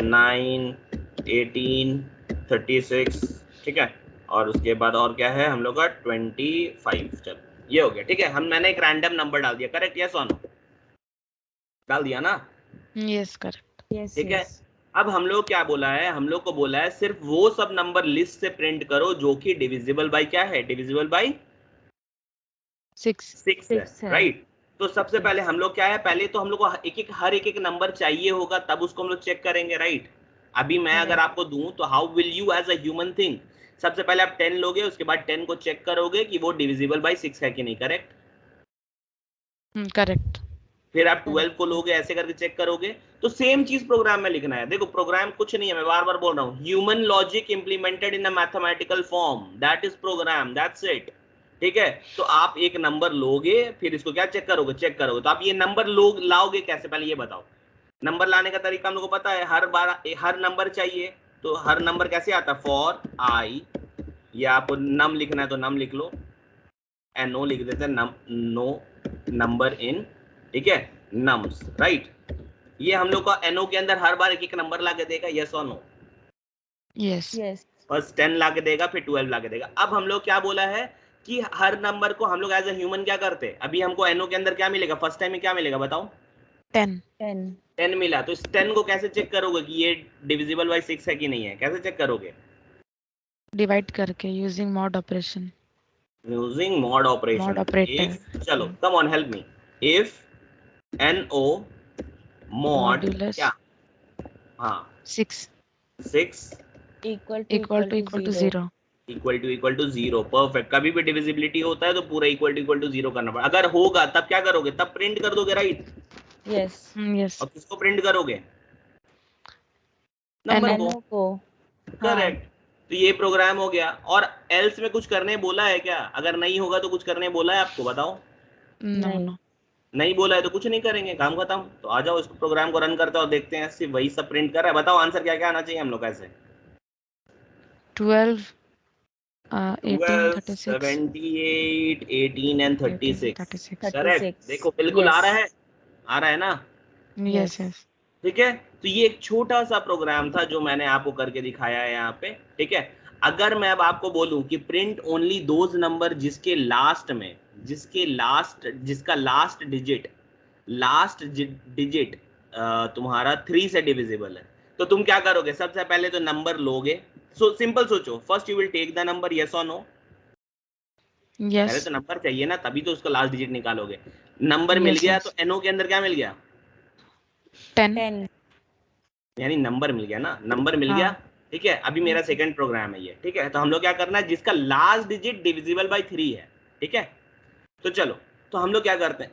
[SPEAKER 1] 9 18 36, ठीक है। और उसके बाद और क्या है हम लोग का 25, चलो ये हो गया, ठीक है। मैंने एक रैंडम नंबर डाल दिया, करेक्ट, यस और नो? डाल दिया ना?
[SPEAKER 2] Yes, correct.
[SPEAKER 3] Yes.
[SPEAKER 1] ठीक है।
[SPEAKER 3] Yes.
[SPEAKER 1] अब हम लोग क्या बोला है, हम लोग को बोला है सिर्फ वो सब नंबर लिस्ट से प्रिंट करो जो कि डिविजिबल बाय क्या है, डिविजिबल बाय
[SPEAKER 2] 6.
[SPEAKER 1] 6 है,
[SPEAKER 3] 6 है।
[SPEAKER 1] राइट। तो सबसे
[SPEAKER 3] Yes.
[SPEAKER 1] पहले हम लोग क्या है, पहले तो हम लोग को हर एक नंबर चाहिए होगा, तब उसको हम लोग चेक करेंगे, राइट। अभी मैं अगर
[SPEAKER 3] Right.
[SPEAKER 1] आपको दूं तो how will you as a human thing, सबसे पहले आप 10 लोगे, उसके बाद 10 को चेक करोगे कि वो डिविजिबल बाय 6 है कि नहीं, करेक्ट।
[SPEAKER 2] Correct.
[SPEAKER 1] फिर आप 12 को लोगे, ऐसे करके चेक करोगे। तो सेम चीज प्रोग्राम में लिखना है। देखो प्रोग्राम कुछ नहीं है, मैं बार बार बोल रहा हूँ, human logic implemented in a mathematical form, that is program, that's it, ठीक है। तो आप एक नंबर लोगे, फिर इसको क्या चेक करोगे, तो आप ये नंबर लाओगे कैसे, पहले ये बताओ। नंबर लाने का तरीका हम लोग को पता है, हर बार हर नंबर चाहिए, तो हर नंबर कैसे आता है, फॉर आई, या आपको नम लिखना है तो नम लिख लो, नो लिख देते हैं, नो नंबर इन, ठीक है, नम्स, राइट। ये हम लोग का एनओ के अंदर हर बार एक एक नंबर ला के देगा, यस और नो?
[SPEAKER 2] Yes.
[SPEAKER 3] Yes.
[SPEAKER 1] फर्स्ट 10 ला के देगा, फिर 12 ला के देगा। अब हम लोग क्या बोला है कि हर नंबर को हम लोग एज ए ह्यूमन क्या करते हैं, अभी हमको एनओ के अंदर क्या मिलेगा, फर्स्ट टाइम में क्या मिलेगा बताओ,
[SPEAKER 2] 10.
[SPEAKER 3] 10.
[SPEAKER 1] 10 मिला। तो इस 10 को कैसे चेक करोगे कि ये डिविजिबल बाय 6 है कि नहीं है, कैसे चेक करोगे,
[SPEAKER 2] डिवाइड करके using mod operation,
[SPEAKER 1] using mod operation.
[SPEAKER 2] Mod operator.
[SPEAKER 1] If, चलो come on help me. If NO mod
[SPEAKER 2] modulus
[SPEAKER 1] क्या, हाँ
[SPEAKER 2] 6
[SPEAKER 1] 6
[SPEAKER 3] equal
[SPEAKER 2] equal to 0.
[SPEAKER 1] Equal to 0. Perfect. कभी भी डिविजिबिलिटी होता है तो पूरा इक्वल टू 0 करना पड़ेगा. अगर होगा तब क्या करोगे, तब प्रिंट कर दोगे, राइट?
[SPEAKER 3] यस.
[SPEAKER 2] यस.
[SPEAKER 1] और किसको प्रिंट करोगे, नंबर को.
[SPEAKER 3] NO को. हाँ.
[SPEAKER 1] करेक्ट. तो ये प्रोग्राम हो गया. और एल्स में कुछ करने बोला है क्या? अगर नहीं होगा तो कुछ करने बोला है आपको, बताओ.
[SPEAKER 2] नो
[SPEAKER 3] नहीं.
[SPEAKER 2] नो.
[SPEAKER 1] नहीं बोला है तो कुछ नहीं करेंगे, काम खत्म. तो आ जाओ, इस प्रोग्राम को रन करते हैं और देखते हैं सिर्फ वही सब प्रिंट कर रहा है. बताओ आंसर क्या क्या आना चाहिए हम लोग ऐसे.
[SPEAKER 2] 12 18
[SPEAKER 1] 12,
[SPEAKER 2] 36
[SPEAKER 1] 78, 18 and 36.
[SPEAKER 2] 36.
[SPEAKER 1] करेक्ट. देखो बिल्कुल आ रहा है, आ रहा है ना.
[SPEAKER 2] Yes yes.
[SPEAKER 1] ठीक है. तो ये एक छोटा सा प्रोग्राम था जो मैंने आपको करके दिखाया है यहाँ पे. ठीक है. अगर मैं अब आपको बोलूं कि प्रिंट ओनली दोज नंबर जिसके लास्ट में, जिसका लास्ट डिजिट तुम्हारा 3 से डिविजिबल है, तो तुम क्या करोगे? सबसे पहले तो नंबर लोगे. सो सिंपल सोचो, first you will take the number, yes और नो. पहले
[SPEAKER 2] यस.
[SPEAKER 1] तो नंबर चाहिए ना, तभी तो उसका लास्ट डिजिट निकालोगे. नंबर मिल
[SPEAKER 2] Yes,
[SPEAKER 1] गया
[SPEAKER 2] yes.
[SPEAKER 1] तो NO के अंदर क्या मिल गया?
[SPEAKER 2] 10.
[SPEAKER 3] 10.
[SPEAKER 1] यानी नंबर मिल गया ना, नंबर मिल
[SPEAKER 2] हाँ.
[SPEAKER 1] गया. ठीक है. अभी मेरा सेकंड प्रोग्राम है ये. ठीक है. तो हम लोग क्या करना है, जिसका लास्ट डिजिट डिविजिबल बाय 3 है. ठीक है. तो चलो, तो हम लोग क्या करते हैं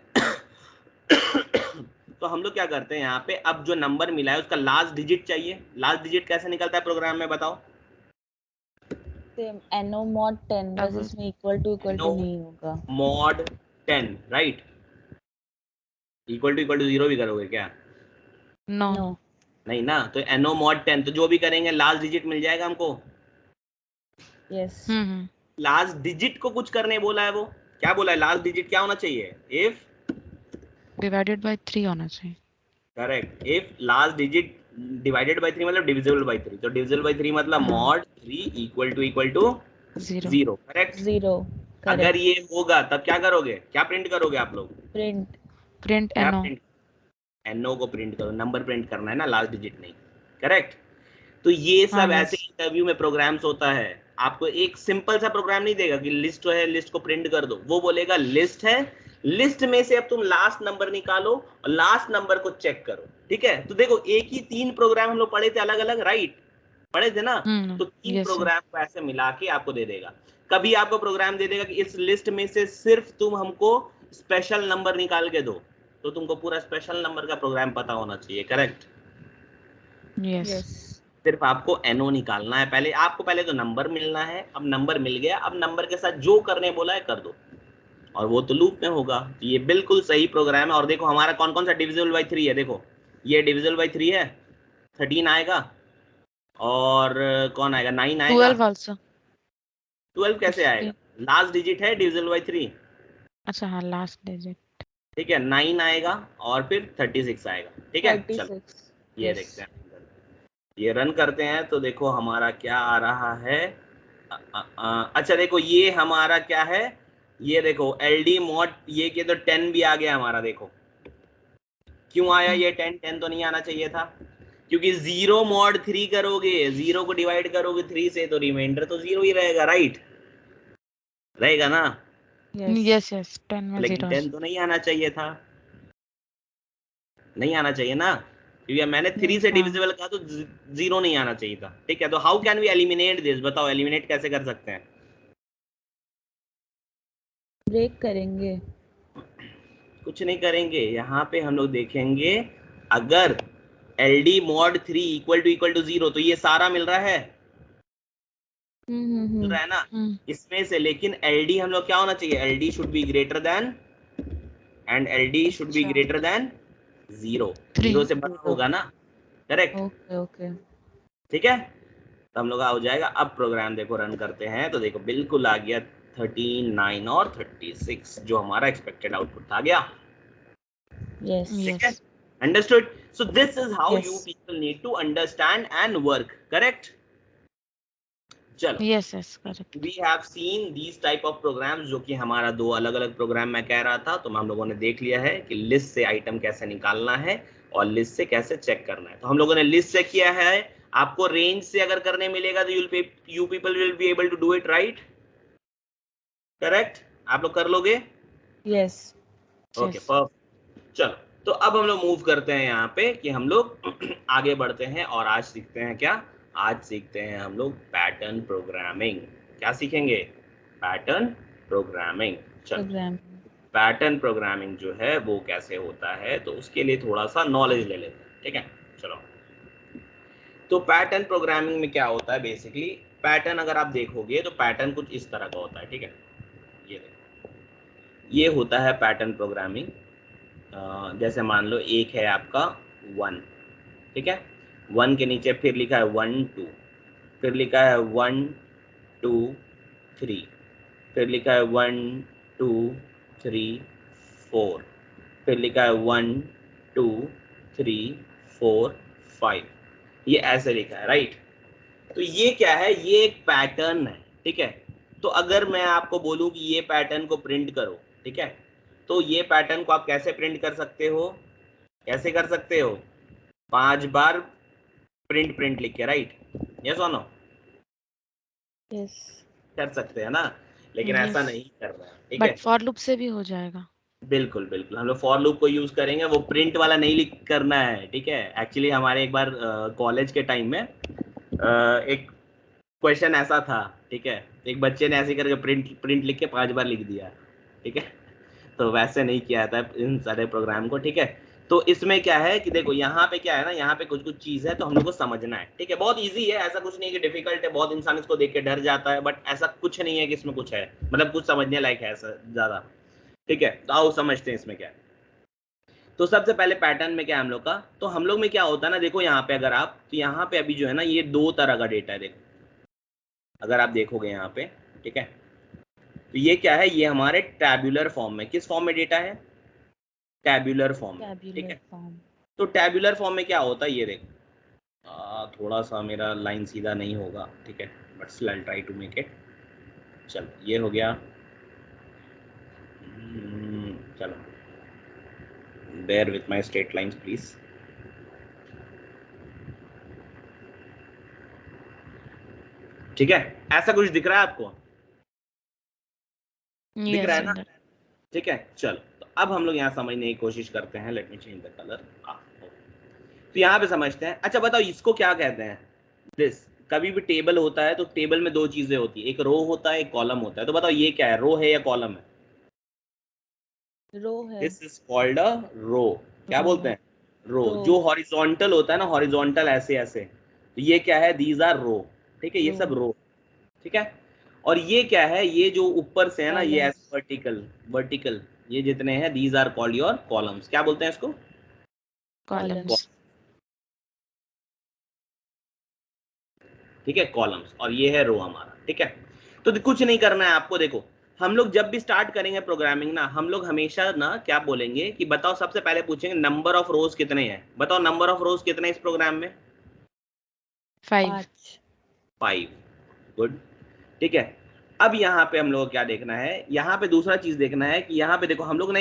[SPEAKER 1] तो हम लोग क्या करते हैं यहाँ पे, अब जो नंबर मिला है उसका लास्ट डिजिट चाहिए. लास्ट डिजिट कैसे निकलता है प्रोग्राम में, बताओ.
[SPEAKER 3] सेम NO mod 10, बस
[SPEAKER 2] Double.
[SPEAKER 3] इसमें इक्वल टू
[SPEAKER 1] NO
[SPEAKER 3] नहीं होगा.
[SPEAKER 1] mod 10, right? इक्वल टू 0 भी करोगे क्या?
[SPEAKER 2] No.
[SPEAKER 3] नो.
[SPEAKER 1] नहीं ना. तो NO mod 10, तो जो भी करेंगे लास्ट डिजिट मिल जाएगा हमको.
[SPEAKER 3] यस.
[SPEAKER 1] लास्ट डिजिट को कुछ करने बोला है, वो क्या बोला है? लास्ट डिजिट क्या होना चाहिए? इफ,
[SPEAKER 2] डिवाइडेड बाय 3 होना चाहिए.
[SPEAKER 1] Correct. If last digit divided by 3 मतलब डिविजिबल बाय 3. तो डिविजिबल बाय 3 मतलब
[SPEAKER 2] हाँ.
[SPEAKER 1] mod 3 equal to
[SPEAKER 2] 0.
[SPEAKER 1] 0. करेक्ट.
[SPEAKER 3] 0.
[SPEAKER 1] अगर ये होगा तब क्या करोगे, क्या प्रिंट करोगे आप लोग?
[SPEAKER 3] प्रिंट.
[SPEAKER 2] प्रिंट
[SPEAKER 1] क्या
[SPEAKER 2] NO.
[SPEAKER 1] प्रिंट? NO को प्रिंट करो, नंबर प्रिंट करना है ना, लास्ट डिजिट नहीं. करेक्ट. तो ये
[SPEAKER 2] हाँ,
[SPEAKER 1] सब
[SPEAKER 2] yes.
[SPEAKER 1] ऐसे इंटरव्यू में प्रोग्राम्स होता है. आपको एक सिंपल सा प्रोग्राम नहीं देगा कि लिस्ट है, लिस्ट को प्रिंट कर दो. वो बोलेगा लिस्ट है, लिस्ट में से अब तुम लास्ट नंबर निकालो और लास्ट नंबर को चेक करो. ठीक है. तो देखो, एक ही 3 प्रोग्राम हम लोग पढ़े थे अलग अलग, राइट? पढ़े थे ना. तो 3
[SPEAKER 2] yes,
[SPEAKER 1] प्रोग्राम को ऐसे मिला के आपको दे देगा. कभी आपको प्रोग्राम दे देगा कि इस लिस्ट में से सिर्फ तुम हमको स्पेशल नंबर निकाल के दो. तो तुमको पूरा स्पेशल नंबर का प्रोग्राम पता होना चाहिए. करेक्ट.
[SPEAKER 2] Yes.
[SPEAKER 3] यस.
[SPEAKER 1] सिर्फ आपको NO निकालना है. पहले तो नंबर मिलना है. अब नंबर मिल गया, अब नंबर के साथ जो करने बोला है कर दो, और वो तो लूप में होगा. ये बिल्कुल सही प्रोग्राम है. और देखो हमारा कौन कौन सा डिविजिबल बाय 3 है. देखो ये डिविजिबल बाय 3 है, 13 आएगा, और कौन आएगा? 9 आएगा.
[SPEAKER 2] 12 also.
[SPEAKER 1] 12 कैसे आएगा? लास्ट डिजिट है डिविजिबल बाय 3.
[SPEAKER 2] अच्छा हाँ, लास्ट डिजिट.
[SPEAKER 1] ठीक है. 9 आएगा और फिर 36 आएगा. ठीक है. चलो
[SPEAKER 3] 36.
[SPEAKER 1] ये
[SPEAKER 3] Yes.
[SPEAKER 1] देखते हैं, ये रन करते हैं तो देखो हमारा क्या आ रहा है. अच्छा देखो, ये हमारा क्या है, ये देखो LD mod, ये के तो 10 भी आ गया हमारा. देखो क्यों आया ये 10? 10 तो नहीं आना चाहिए था, क्योंकि 0 mod 3 करोगे, 0 को डिवाइड करोगे 3 से तो रिमाइंडर तो 0 ही रहेगा, राइट? रहेगा ना.
[SPEAKER 2] Yes yes. 10 में
[SPEAKER 1] लेकिन
[SPEAKER 2] 0.
[SPEAKER 1] 10 तो नहीं आना चाहिए था, नहीं आना चाहिए ना, क्योंकि मैंने 3 से
[SPEAKER 2] हाँ.
[SPEAKER 1] डिविजिबल कहा तो 0 नहीं आना चाहिए था. ठीक है. तो how can we eliminate this? बताओ एलिमिनेट कैसे कर सकते हैं?
[SPEAKER 3] ब्रेक करेंगे.
[SPEAKER 1] कुछ नहीं करेंगे. यहाँ पे हम लोग देखेंगे, अगर LD mod 3 इक्वल टू 0, तो ये सारा मिल रहा है, मिल रहा है ना इसमें से. लेकिन LD हम लोग क्या होना चाहिए? LD should be greater than, and LD should be greater than 0. 0 से बड़ा होगा ना. करेक्ट.
[SPEAKER 3] ओके.
[SPEAKER 1] ठीक है. तो हम लोग का हो जाएगा. अब प्रोग्राम देखो रन करते हैं तो देखो बिल्कुल आ गया 13, 9 और 36, जो हमारा एक्सपेक्टेड आउटपुट था गया.
[SPEAKER 3] यस.
[SPEAKER 1] ठीक है. Understood? So this is how
[SPEAKER 3] Yes.
[SPEAKER 1] you people need to understand and work. Correct? चलो.
[SPEAKER 2] Yes yes. Correct.
[SPEAKER 1] We have seen these type of programs, जो कि हमारा 2 अलग अलग प्रोग्राम मैं कह रहा था. तो हम लोगों ने देख लिया है कि लिस्ट से आइटम कैसे निकालना है और लिस्ट से कैसे चेक करना है. तो हम लोगों ने लिस्ट से किया है, आपको रेंज से अगर करने मिलेगा तो you people will be able to do it, right? Correct? आप लोग कर लोगे?
[SPEAKER 3] Yes.
[SPEAKER 1] Okay, perfect. चलो, तो अब हम लोग मूव करते हैं यहाँ पे कि हम लोग आगे बढ़ते हैं और आज सीखते हैं क्या? आज सीखते हैं हम लोग पैटर्न प्रोग्रामिंग। क्या सीखेंगे? Pattern programming. चलो,
[SPEAKER 3] Program.
[SPEAKER 1] पैटर्न प्रोग्रामिंग जो है वो कैसे होता है तो उसके लिए थोड़ा सा नॉलेज ले लेते हैं, ठीक है? चलो, तो पैटर्न प्रोग्रामिंग में क्या होता है बेसिकली? पैटर्न अगर आप देखोगे तो पैटर्न कुछ इस तरह का होता है, ठीक है? ये देखो, ये होता है पैटर्न प्रोग्रामिंग। जैसे मान लो एक है आपका 1, ठीक है? 1 के नीचे फिर लिखा है 1 2, फिर लिखा है 1 2 3, फिर लिखा है 1 2 3 4, फिर लिखा है 1 2 3 4 5। ये ऐसे लिखा है, राइट? तो ये क्या है? ये एक पैटर्न है, ठीक है? तो अगर मैं आपको बोलूं कि ये पैटर्न को प्रिंट करो, ठीक है, तो ये पैटर्न को आप कैसे प्रिंट कर सकते हो? कैसे कर सकते हो? 5 बार प्रिंट लिख के, राइट? यस और नो?
[SPEAKER 3] Yes.
[SPEAKER 1] कर सकते हैं ना, लेकिन ऐसा
[SPEAKER 2] Yes.
[SPEAKER 1] नहीं कर रहा है, ठीक है?
[SPEAKER 2] बट फॉर लूप से भी हो जाएगा।
[SPEAKER 1] बिल्कुल बिल्कुल, हम लोग फॉर लूप को यूज करेंगे, वो प्रिंट वाला नहीं लिख करना है, ठीक है? एक्चुअली हमारे एक बार कॉलेज के टाइम में एक क्वेश्चन ऐसा था, ठीक है? एक बच्चे ने ऐसे करके प्रिंट लिख के 5 बार लिख दिया, ठीक है? तो वैसे नहीं किया था इन सारे प्रोग्राम को, ठीक है? तो इसमें क्या है कि देखो यहाँ पे क्या है ना, यहाँ पे कुछ कुछ चीज है तो हम लोग को समझना है, ठीक है? बहुत इजी है, ऐसा कुछ नहीं है कि डिफिकल्ट है। बहुत इंसान इसको देख के डर जाता है, बट ऐसा कुछ नहीं है कि इसमें कुछ है, मतलब कुछ समझने लायक है ऐसा ज्यादा, ठीक है? तो आओ समझते हैं इसमें क्या है। तो सबसे पहले पैटर्न में क्या है हम लोग का? तो हम लोग में क्या होता है ना, देखो यहाँ पे अगर आप, तो यहाँ पे अभी जो है ना ये 2 तरह का डेटा है, देखो अगर आप देखोगे यहाँ पे, ठीक है? तो ये क्या है? ये हमारे टैब्यूलर फॉर्म में, किस फॉर्म में डेटा है? टैब्यूलर फॉर्म में, ठीक
[SPEAKER 3] Tabular
[SPEAKER 1] है?
[SPEAKER 3] form.
[SPEAKER 1] तो टैब्यूलर फॉर्म में क्या होता है ये देखो, थोड़ा सा मेरा लाइन सीधा नहीं होगा, ठीक है, but still I try to make it. चलो ये हो गया, चलो bear with my straight lines please. ठीक है, ऐसा कुछ दिख रहा है आपको? दिख रहा
[SPEAKER 2] यस
[SPEAKER 1] है ना?
[SPEAKER 2] सर।
[SPEAKER 1] ठीक है, चलो तो अब हम लोग यहाँ समझने की कोशिश करते हैं। Let me change the colour. तो यहाँ पे समझते हैं। अच्छा बताओ इसको क्या कहते हैं? दिस, कभी भी टेबल होता है तो टेबल में 2 चीजें होती है, एक रो होता है, एक कॉलम होता है। तो बताओ ये क्या है, रो है या कॉलम है?
[SPEAKER 3] Row है.
[SPEAKER 1] दिस इज कॉल्ड अ रो। क्या
[SPEAKER 2] Row
[SPEAKER 1] बोलते
[SPEAKER 2] है।
[SPEAKER 1] हैं? रो।
[SPEAKER 3] Row.
[SPEAKER 1] जो हॉरिजॉन्टल होता है ना, हॉरिजॉन्टल ऐसे ऐसे, तो ये क्या है? दीज आर रो, ठीक है? ये
[SPEAKER 3] Row.
[SPEAKER 1] सब रो, ठीक है? और ये क्या है? ये जो ऊपर से है ना, ये
[SPEAKER 3] Columns.
[SPEAKER 1] ऐसे वर्टिकल, ये जितने हैं these are called your columns. क्या बोलते हैं इसको?
[SPEAKER 2] कॉलम्स।
[SPEAKER 1] ठीक है, कॉलम्स। और ये है रो हमारा, ठीक है? तो कुछ नहीं करना है आपको। देखो हम लोग जब भी स्टार्ट करेंगे प्रोग्रामिंग ना, हम लोग हमेशा ना क्या बोलेंगे कि बताओ, सबसे पहले पूछेंगे नंबर ऑफ रोज कितने हैं। बताओ नंबर ऑफ रोज कितने हैं इस प्रोग्राम में?
[SPEAKER 2] 5।
[SPEAKER 1] 5। गुड, ठीक है? अब यहाँ पे हम लोग को क्या देखना है? यहाँ पे दूसरा चीज देखना है कि यहाँ पे देखो हम लोग ना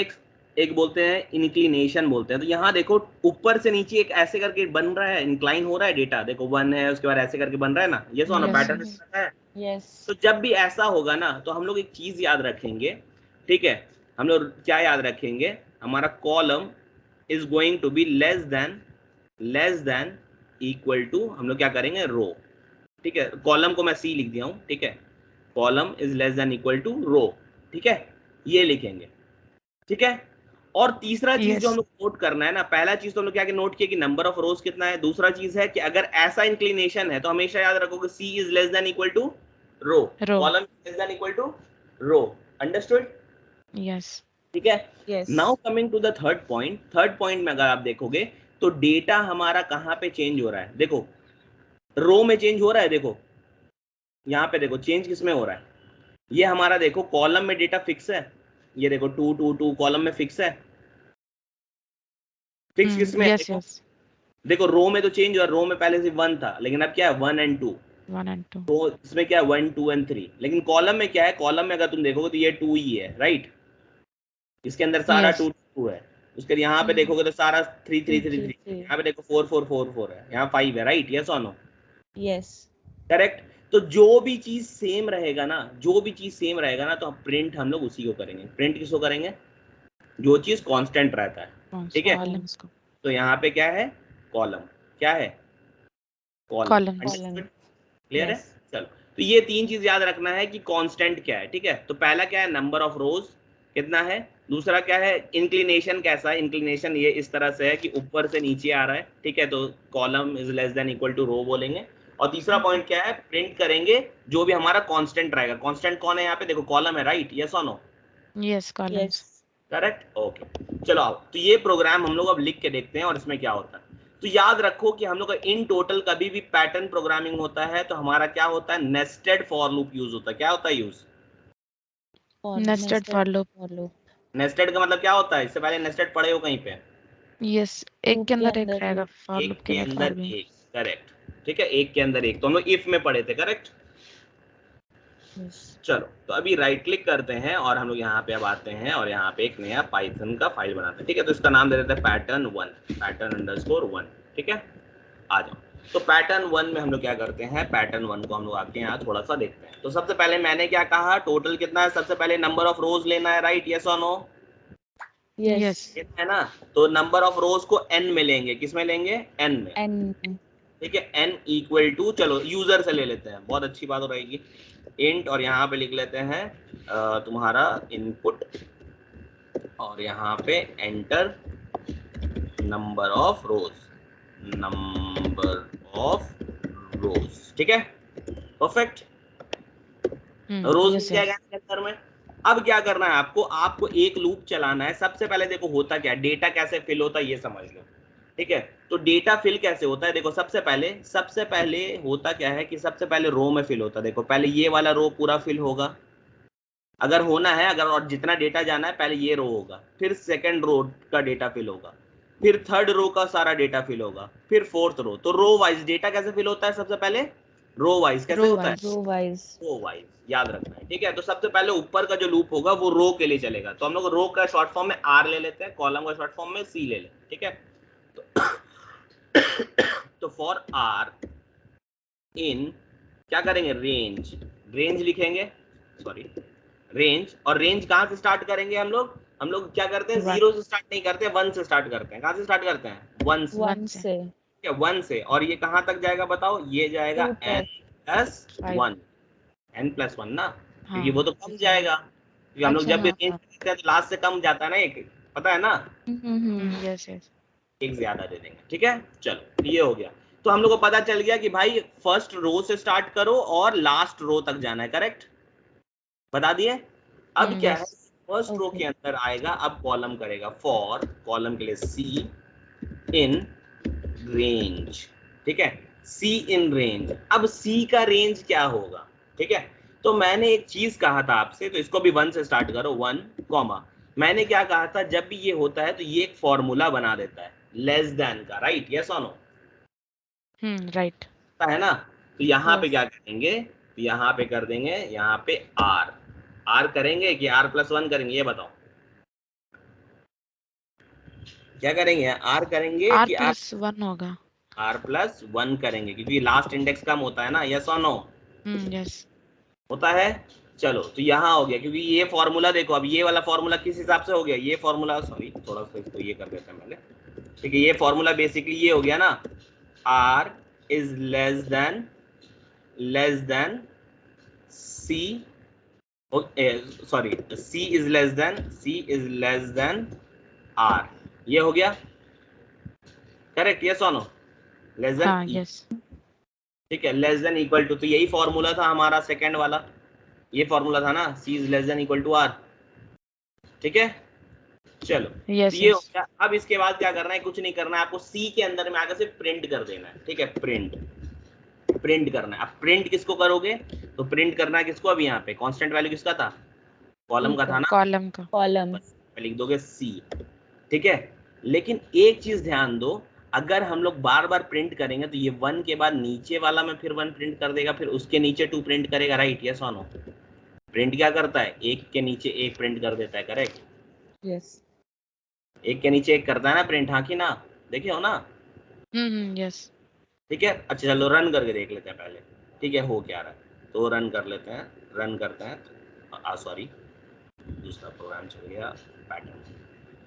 [SPEAKER 1] एक बोलते हैं इंक्लिनेशन बोलते हैं। तो यहाँ देखो ऊपर से नीचे एक ऐसे करके बन रहा है, इंक्लाइन हो रहा है डेटा। देखो 1 है, उसके बाद ऐसे करके बन रहा है ना, ये सो ना
[SPEAKER 2] Yes,
[SPEAKER 1] पैटर्न
[SPEAKER 2] yes.
[SPEAKER 1] है।
[SPEAKER 3] Yes.
[SPEAKER 1] तो जब भी ऐसा होगा ना, तो हम लोग एक चीज याद रखेंगे, ठीक है? हम लोग क्या याद रखेंगे? हमारा column is going to be less than equal to, हम लोग क्या करेंगे? रो, ठीक है? कॉलम को मैं सी लिख दिया हूं, ठीक है? Column is less than equal to row, ठीक है? ये लिखेंगे, ठीक है? और तीसरा चीज जो हम
[SPEAKER 2] Yes.
[SPEAKER 1] लोग नोट करना है ना, पहला चीज तो हम लोग क्या नोट किया कि नंबर ऑफ रोज कितना है। दूसरा चीज है कि अगर ऐसा इंक्लिनेशन है तो हमेशा याद रखोगे c is less than equal to row,
[SPEAKER 2] Row.
[SPEAKER 1] Column less than equal to row. Understood?
[SPEAKER 2] Yes.
[SPEAKER 1] ठीक है?
[SPEAKER 3] Yes.
[SPEAKER 1] Now coming to the third point. Third point में अगर आप देखोगे तो डेटा हमारा कहाँ पे चेंज हो रहा है? देखो रो में चेंज हो रहा है। देखो यहाँ पे देखो चेंज किस में हो रहा है? ये हमारा देखो कॉलम में डेटा फिक्स है, ये देखो 2 2 2 कॉलम में फिक्स है। फिक्स किस में?
[SPEAKER 2] Yes,
[SPEAKER 1] देखो
[SPEAKER 2] yes.
[SPEAKER 1] देखो रो में तो चेंज हुआ, रो में पहले से 1 था, लेकिन अब क्या है? 1 and 2।
[SPEAKER 2] 1 and 2.
[SPEAKER 1] तो इसमें क्या है? 1 2 and 3। लेकिन कॉलम में क्या है? कॉलम में अगर तुम देखोगे तो ये 2 ही है, राइट? इसके अंदर सारा
[SPEAKER 2] Yes.
[SPEAKER 1] 2 2 है। उसके यहाँ पे देखोगे तो सारा 3 3 3 3। यहाँ पे देखो 4 4 4 4 है, यहाँ 5 है, राइट? यस और नो?
[SPEAKER 3] yes,
[SPEAKER 1] correct. तो जो भी चीज सेम रहेगा ना, जो भी चीज सेम रहेगा ना, तो प्रिंट हम लोग उसी को करेंगे। प्रिंट किसको करेंगे? जो चीज कांस्टेंट रहता है, ठीक है।
[SPEAKER 2] कॉलम्स को।
[SPEAKER 1] तो यहाँ पे क्या है? कॉलम। क्या है? कॉलम।
[SPEAKER 2] कॉलम्स।
[SPEAKER 3] column,
[SPEAKER 1] क्लियर है?
[SPEAKER 3] yes,
[SPEAKER 1] चलो, तो ये तीन चीज याद रखना है कि कांस्टेंट क्या है, ठीक है। तो पहला क्या है? नंबर ऑफ रोज कितना है। दूसरा क्या है? इंक्लिनेशन कैसा है। इंक्लिनेशन ये इस तरह से है कि ऊपर से नीचे आ रहा है, ठीक है, तो column is less than equal to row बोलेंगे। और तीसरा पॉइंट क्या है? प्रिंट करेंगे जो भी हमारा कांस्टेंट रहेगा। कांस्टेंट कौन है यहाँ पे? देखो कॉलम है, राइट? यस और no?
[SPEAKER 2] Yes, columns.
[SPEAKER 3] yes,
[SPEAKER 1] correct, okay. चलो आओ, तो ये प्रोग्राम हम लोग अब लिख के देखते हैं और इसमें क्या होता है। तो याद रखो कि हम लोग का इन टोटल कभी भी पैटर्न प्रोग्रामिंग होता है तो हमारा क्या होता है? नेस्टेड फॉर लूप यूज होता है। क्या होता है use?
[SPEAKER 3] for
[SPEAKER 2] nested for loop.
[SPEAKER 3] for loop,
[SPEAKER 1] nested का मतलब क्या होता है? इससे पहले नेस्टेड पढ़े हो कहीं पे?
[SPEAKER 2] यस, एक
[SPEAKER 3] loop
[SPEAKER 2] के
[SPEAKER 3] के
[SPEAKER 2] अंदर एक
[SPEAKER 3] अंदर
[SPEAKER 2] रहेगा,
[SPEAKER 3] loop,
[SPEAKER 2] फॉर
[SPEAKER 1] एक
[SPEAKER 2] लूप के
[SPEAKER 1] के
[SPEAKER 2] लिए फॉर
[SPEAKER 1] अंदर
[SPEAKER 2] भी।
[SPEAKER 1] एक, करेक्ट, ठीक है, एक के अंदर एक। तो हम लोग इफ में पढ़े थे, करेक्ट।
[SPEAKER 3] yes,
[SPEAKER 1] चलो, तो अभी राइट क्लिक करते हैं और हम लोग यहाँ पे अब आते हैं और यहाँ पे एक नया पाइथन का फाइल बनाते हैं, ठीक है। तो इसका नाम दे देते हैं pattern1, pattern_1, ठीक है। आ जाओ। तो pattern1 में हम लोग क्या करते हैं? pattern1 को हम लोग आके यहाँ थोड़ा सा देखते हैं। तो सबसे पहले मैंने क्या कहा? टोटल कितना है? सबसे पहले नंबर ऑफ रोज लेना है, राइट? यस और नो?
[SPEAKER 3] yes,
[SPEAKER 2] yes.
[SPEAKER 1] है ना? तो नंबर ऑफ रोज को n में लेंगे। किस में लेंगे? n में,
[SPEAKER 3] and
[SPEAKER 1] ठीक है। n इक्वल टू, चलो यूजर से ले लेते हैं, बहुत अच्छी बात हो रहेगी। इंट, और यहाँ पे लिख लेते हैं तुम्हारा इनपुट, और यहाँ पे enter number of rose, number of रोज, ठीक है, परफेक्ट। रोज
[SPEAKER 2] यस,
[SPEAKER 1] मिल जाएगा
[SPEAKER 2] यस।
[SPEAKER 1] इसके अंदर में। अब क्या करना है आपको? आपको एक लूप चलाना है। सबसे पहले देखो होता क्या है, डेटा कैसे फिल होता है ये समझ लो, ठीक है। तो डेटा फिल कैसे होता है? देखो सबसे पहले होता क्या है कि सबसे पहले रो में फिल होता है। देखो पहले ये वाला रो पूरा फिल होगा, अगर होना है, अगर और जितना डेटा जाना है, पहले ये रो होगा, फिर सेकंड रो का डेटा फिल होगा, फिर थर्ड रो का सारा डेटा फिल होगा, फिर फोर्थ रो। तो रो वाइज डेटा कैसे फिल होता है? सबसे पहले रो वाइज कैसे
[SPEAKER 2] रो
[SPEAKER 1] होता है?
[SPEAKER 2] Wise.
[SPEAKER 3] row wise,
[SPEAKER 1] row wise, याद रखना है, ठीक है। तो सबसे पहले ऊपर का जो लूप होगा वो रो के लिए चलेगा। तो हम लोग रो का शॉर्ट फॉर्म में आर ले लेते हैं, कॉलम का शॉर्ट फॉर्म में सी ले लेते हैं, ठीक है। तो फॉर आर इन क्या करेंगे? रेंज, रेंज लिखेंगे, सॉरी रेंज। और रेंज कहाँ से स्टार्ट करेंगे हम लोग? हम लोग क्या करते हैं?
[SPEAKER 2] One.
[SPEAKER 1] जीरो से स्टार्ट नहीं करते, वन से स्टार्ट करते हैं। कहाँ से स्टार्ट करते हैं? वन से,
[SPEAKER 3] one
[SPEAKER 2] से।
[SPEAKER 3] से
[SPEAKER 1] ठीक है, वन से। और ये कहाँ तक जाएगा बताओ? ये जाएगा
[SPEAKER 3] two
[SPEAKER 1] n
[SPEAKER 3] तक,
[SPEAKER 1] plus
[SPEAKER 2] five.
[SPEAKER 1] One, n plus one ना, क्योंकि
[SPEAKER 2] हाँ।
[SPEAKER 1] वो तो कम जाएगा, क्योंकि हम लोग
[SPEAKER 2] अच्छा,
[SPEAKER 1] जब भी
[SPEAKER 2] हाँ,
[SPEAKER 1] रेंज
[SPEAKER 2] हाँ।
[SPEAKER 1] करते हैं तो लास्ट से कम जाता है ना एक, पता है ना,
[SPEAKER 2] यस, यस।
[SPEAKER 1] एक ज्यादा दे देंगे, ठीक है। चलो ये हो गया। तो हम लोग को पता चल गया कि भाई फर्स्ट रो से स्टार्ट करो और लास्ट रो तक जाना है, करेक्ट, बता दिए। अब क्या है?
[SPEAKER 2] यस।
[SPEAKER 1] फर्स्ट रो
[SPEAKER 3] okay,
[SPEAKER 1] के अंदर आएगा, अब कॉलम करेगा, फॉर कॉलम के लिए सी इन रेंज, ठीक है, सी इन रेंज। अब सी का रेंज क्या होगा, ठीक है। तो मैंने एक चीज कहा था आपसे, तो इसको भी वन से स्टार्ट करो, वन कॉमा। मैंने क्या कहा था? जब भी ये होता है तो ये एक फॉर्मूला बना देता है लेस देन का, राइट? यस और नो?
[SPEAKER 2] राइट।
[SPEAKER 1] है ना? तो यहाँ पे
[SPEAKER 3] yes,
[SPEAKER 1] क्या करेंगे? तो यहाँ पे कर देंगे, यहाँ पे आर, आर करेंगे कि आर प्लस वन करेंगे? ये बताओ क्या करेंगे? आर करेंगे
[SPEAKER 2] आर
[SPEAKER 1] कि आर
[SPEAKER 2] प्लस वन होगा।
[SPEAKER 1] आर प्लस वन करेंगे, क्योंकि लास्ट इंडेक्स कम होता है ना, यस और नो?
[SPEAKER 2] यस।
[SPEAKER 1] होता है। चलो, तो यहाँ हो गया, क्योंकि ये फॉर्मूला देखो, अब ये वाला फॉर्मूला किस हिसाब से हो गया? ये फॉर्मूला, सॉरी थोड़ा सा इसको ये कर देते हैं पहले, ठीक है। ये फॉर्मूला बेसिकली ये हो गया ना, R is less than C, sorry C is less than R, ये हो गया, करेक्ट? यस और नो? लेस देन,
[SPEAKER 2] हाँ, यस।
[SPEAKER 1] ठीक है, लेस देन इक्वल टू। तो यही फॉर्मूला था हमारा सेकंड वाला, ये फॉर्मूला था ना, c is less than equal to r, ठीक है। चलो, तो
[SPEAKER 2] यस,
[SPEAKER 1] ये हो
[SPEAKER 2] यस।
[SPEAKER 1] गया। अब इसके बाद क्या करना है? कुछ नहीं करना है आपको, सी के अंदर में आकर सिर्फ प्रिंट कर देना है, ठीक है, प्रिंट करना है। अब प्रिंट किसको करोगे? तो प्रिंट करना है किसको? अब यहाँ पे कांस्टेंट वैल्यू किसका था? कॉलम
[SPEAKER 3] C
[SPEAKER 1] का था
[SPEAKER 3] का
[SPEAKER 1] ना,
[SPEAKER 2] कॉलम का।
[SPEAKER 3] column,
[SPEAKER 1] पे लिख दोगे सी, ठीक है। लेकिन एक चीज ध्यान दो, अगर हम लोग बार बार प्रिंट करेंगे तो ये वन के बाद नीचे वाला में फिर वन प्रिंट कर देगा, फिर उसके नीचे टू प्रिंट करेगा, राइट? यस और नो? प्रिंट क्या करता है? एक के नीचे एक प्रिंट कर देता है, करेक्ट?
[SPEAKER 3] yes,
[SPEAKER 1] एक के नीचे एक करता है ना प्रिंट, हाँ कि ना? देखे हो ना?
[SPEAKER 2] यस।
[SPEAKER 1] ठीक है, अच्छा चलो रन करके देख लेते हैं पहले, ठीक है हो क्या रहा है, तो रन कर लेते हैं, रन करते हैं, सॉरी दूसरा प्रोग्राम चल गया पैटर्न,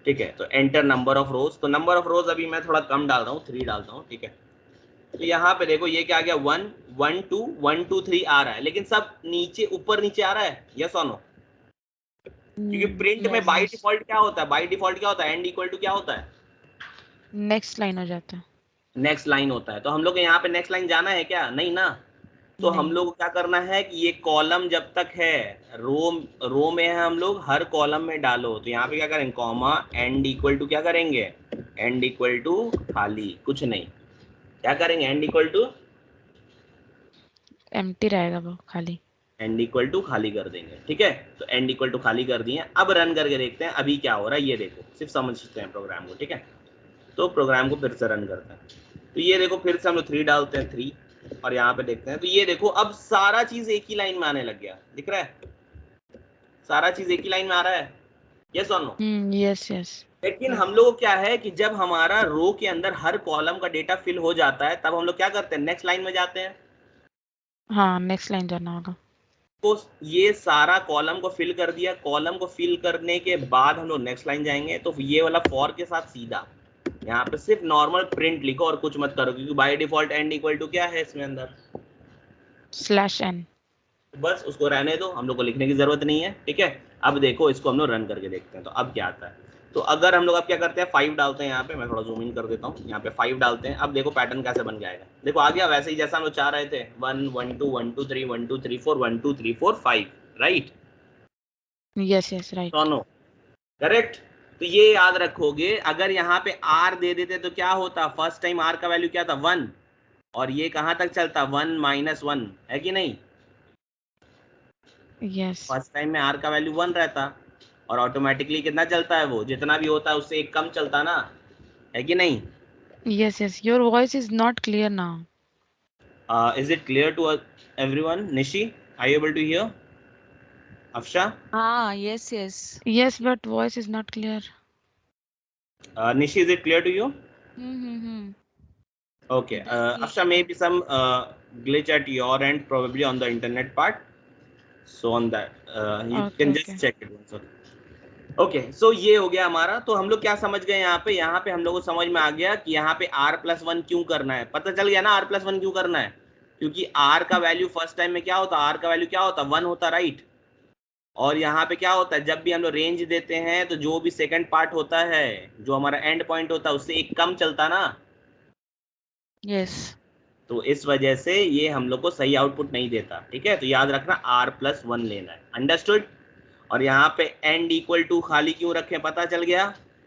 [SPEAKER 1] ठीक है। तो एंटर नंबर ऑफ रोज, तो नंबर ऑफ रोज अभी मैं थोड़ा कम डाल रहा हूँ, 3 डालता हूँ, ठीक है। तो यहाँ पे देखो ये क्या आ गया, 1 1 2 1 2 3 आ रहा है, लेकिन सब नीचे ऊपर नीचे आ रहा है, यस और नो? क्योंकि प्रिंट में
[SPEAKER 2] yes,
[SPEAKER 1] बाय
[SPEAKER 2] yes.
[SPEAKER 1] डिफॉल्ट क्या होता है, बाय डिफॉल्ट क्या होता है, एंड इक्वल टू क्या होता है,
[SPEAKER 2] नेक्स्ट लाइन हो जाता है।
[SPEAKER 1] नेक्स्ट लाइन होता है। तो हम लोग को यहाँ पे नेक्स्ट लाइन जाना है क्या, नहीं ना। तो हम
[SPEAKER 2] नहीं,
[SPEAKER 1] लोग को क्या करना है कि ये कॉलम जब तक है, रो में है, हम लोग हर कॉलम में डालो। तो यहाँ पे क्या करेंगे, कॉमा एंड इक्वल टू क्या करेंगे, एंड इक्वल टू खाली, कुछ नहीं, क्या करेंगे, एंड इक्वल टू
[SPEAKER 2] एम्प्टी रहेगा वो खाली।
[SPEAKER 1] एंड इक्वल टू खाली कर देंगे, ठीक है। तो एंड इक्वल टू खाली कर दिए। अब रन करके देखते हैं अभी क्या हो रहा है, ये देखो, सिर्फ समझते हैं प्रोग्राम को, ठीक है। तो प्रोग्राम को फिर से रन करते हैं, तो ये देखो फिर से हम लोग 3 डालते हैं, 3, और यहाँ पे देखते हैं, तो ये देखो अब सारा चीज एक ही लाइन में आने लग गया, दिख रहा है, सारा चीज एक ही लाइन में आ रहा है, यस और नो?
[SPEAKER 2] Yes yes.
[SPEAKER 1] लेकिन हम लोग को क्या है कि जब हमारा रो के अंदर हर कॉलम का डेटा फिल हो जाता है, तब हम लोग क्या करते हैं, नेक्स्ट लाइन में जाते हैं।
[SPEAKER 2] हाँ, नेक्स्ट लाइन जाना होगा।
[SPEAKER 1] तो ये सारा कॉलम को फिल कर दिया, कॉलम को फिल करने के बाद हम लोग नेक्स्ट लाइन जाएंगे। तो ये वाला फॉर के साथ सीधा यहाँ पे सिर्फ नॉर्मल प्रिंट लिखो और कुछ मत करो, क्योंकि by default and equal to क्या है इसमें अंदर,
[SPEAKER 2] /n।
[SPEAKER 1] बस उसको रहने दो, हम लोग को लिखने की जरूरत नहीं है, ठीक है। अब देखो इसको हम लोग रन करके देखते हैं, तो अब क्या आता है। तो अगर हम लोग अब क्या करते हैं, 5 डालते हैं यहाँ पे, मैं थोड़ा जूम इन कर देता हूँ, यहाँ पे 5 डालते हैं। अब देखो पैटर्न कैसे बन जाएगा, देखो आ गया वैसे ही जैसा हम लोग चाह रहे थे, 1 1 2 1 2 3 1 2 3 4 1 2 3 4 5, राइट?
[SPEAKER 2] Yes yes right.
[SPEAKER 1] दोनों करेक्ट। तो ये याद रखोगे, अगर यहाँ पे r दे देते तो क्या होता, फर्स्ट टाइम r का वैल्यू क्या था, 1, और ये कहाँ तक चलता, 1 -1, है कि नहीं?
[SPEAKER 2] यस
[SPEAKER 1] फर्स्ट टाइम में r का वैल्यू 1 रहता, और ऑटोमेटिकली कितना चलता है, वो जितना भी होता है उससे एक कम चलता ना, है कि नहीं?
[SPEAKER 2] Yes yes. Your voice is not clear now.
[SPEAKER 1] Is it clear to everyone? Nishi, are you able to hear? Afsha?
[SPEAKER 4] हाँ, yes, yes.
[SPEAKER 2] Yes but voice is not clear.
[SPEAKER 1] Nishi, is it clear to you?
[SPEAKER 4] Hmm.
[SPEAKER 1] Okay, Afsha, maybe some glitch at your end, probably on the internet part. So on that, you
[SPEAKER 2] Okay,
[SPEAKER 1] can
[SPEAKER 2] okay.
[SPEAKER 1] just check it once. Okay, so ये हो गया हमारा। तो हम लोग क्या समझ गए यहाँ पे, हम लोग को समझ में आ गया कि यहाँ पे r+1 क्यों करना है, पता चल गया ना r+1 क्यों करना है, क्योंकि r का वैल्यू फर्स्ट टाइम में क्या होता, r का वैल्यू क्या होता, 1 होता, राइट। और यहाँ पे क्या होता है, जब भी हम लोग रेंज देते हैं तो जो भी सेकंड पार्ट होता है, जो हमारा एंड पॉइंट होता है, उससे एक कम चलता ना।
[SPEAKER 4] Yes.
[SPEAKER 1] तो इस वजह से ये हम लोग को सही आउटपुट नहीं देता, ठीक है। तो याद रखना r+1 लेना है, अंडरस्टूड। और यहाँ पे एंड इक्वल टू खाली क्यों रखे, पता चल गया,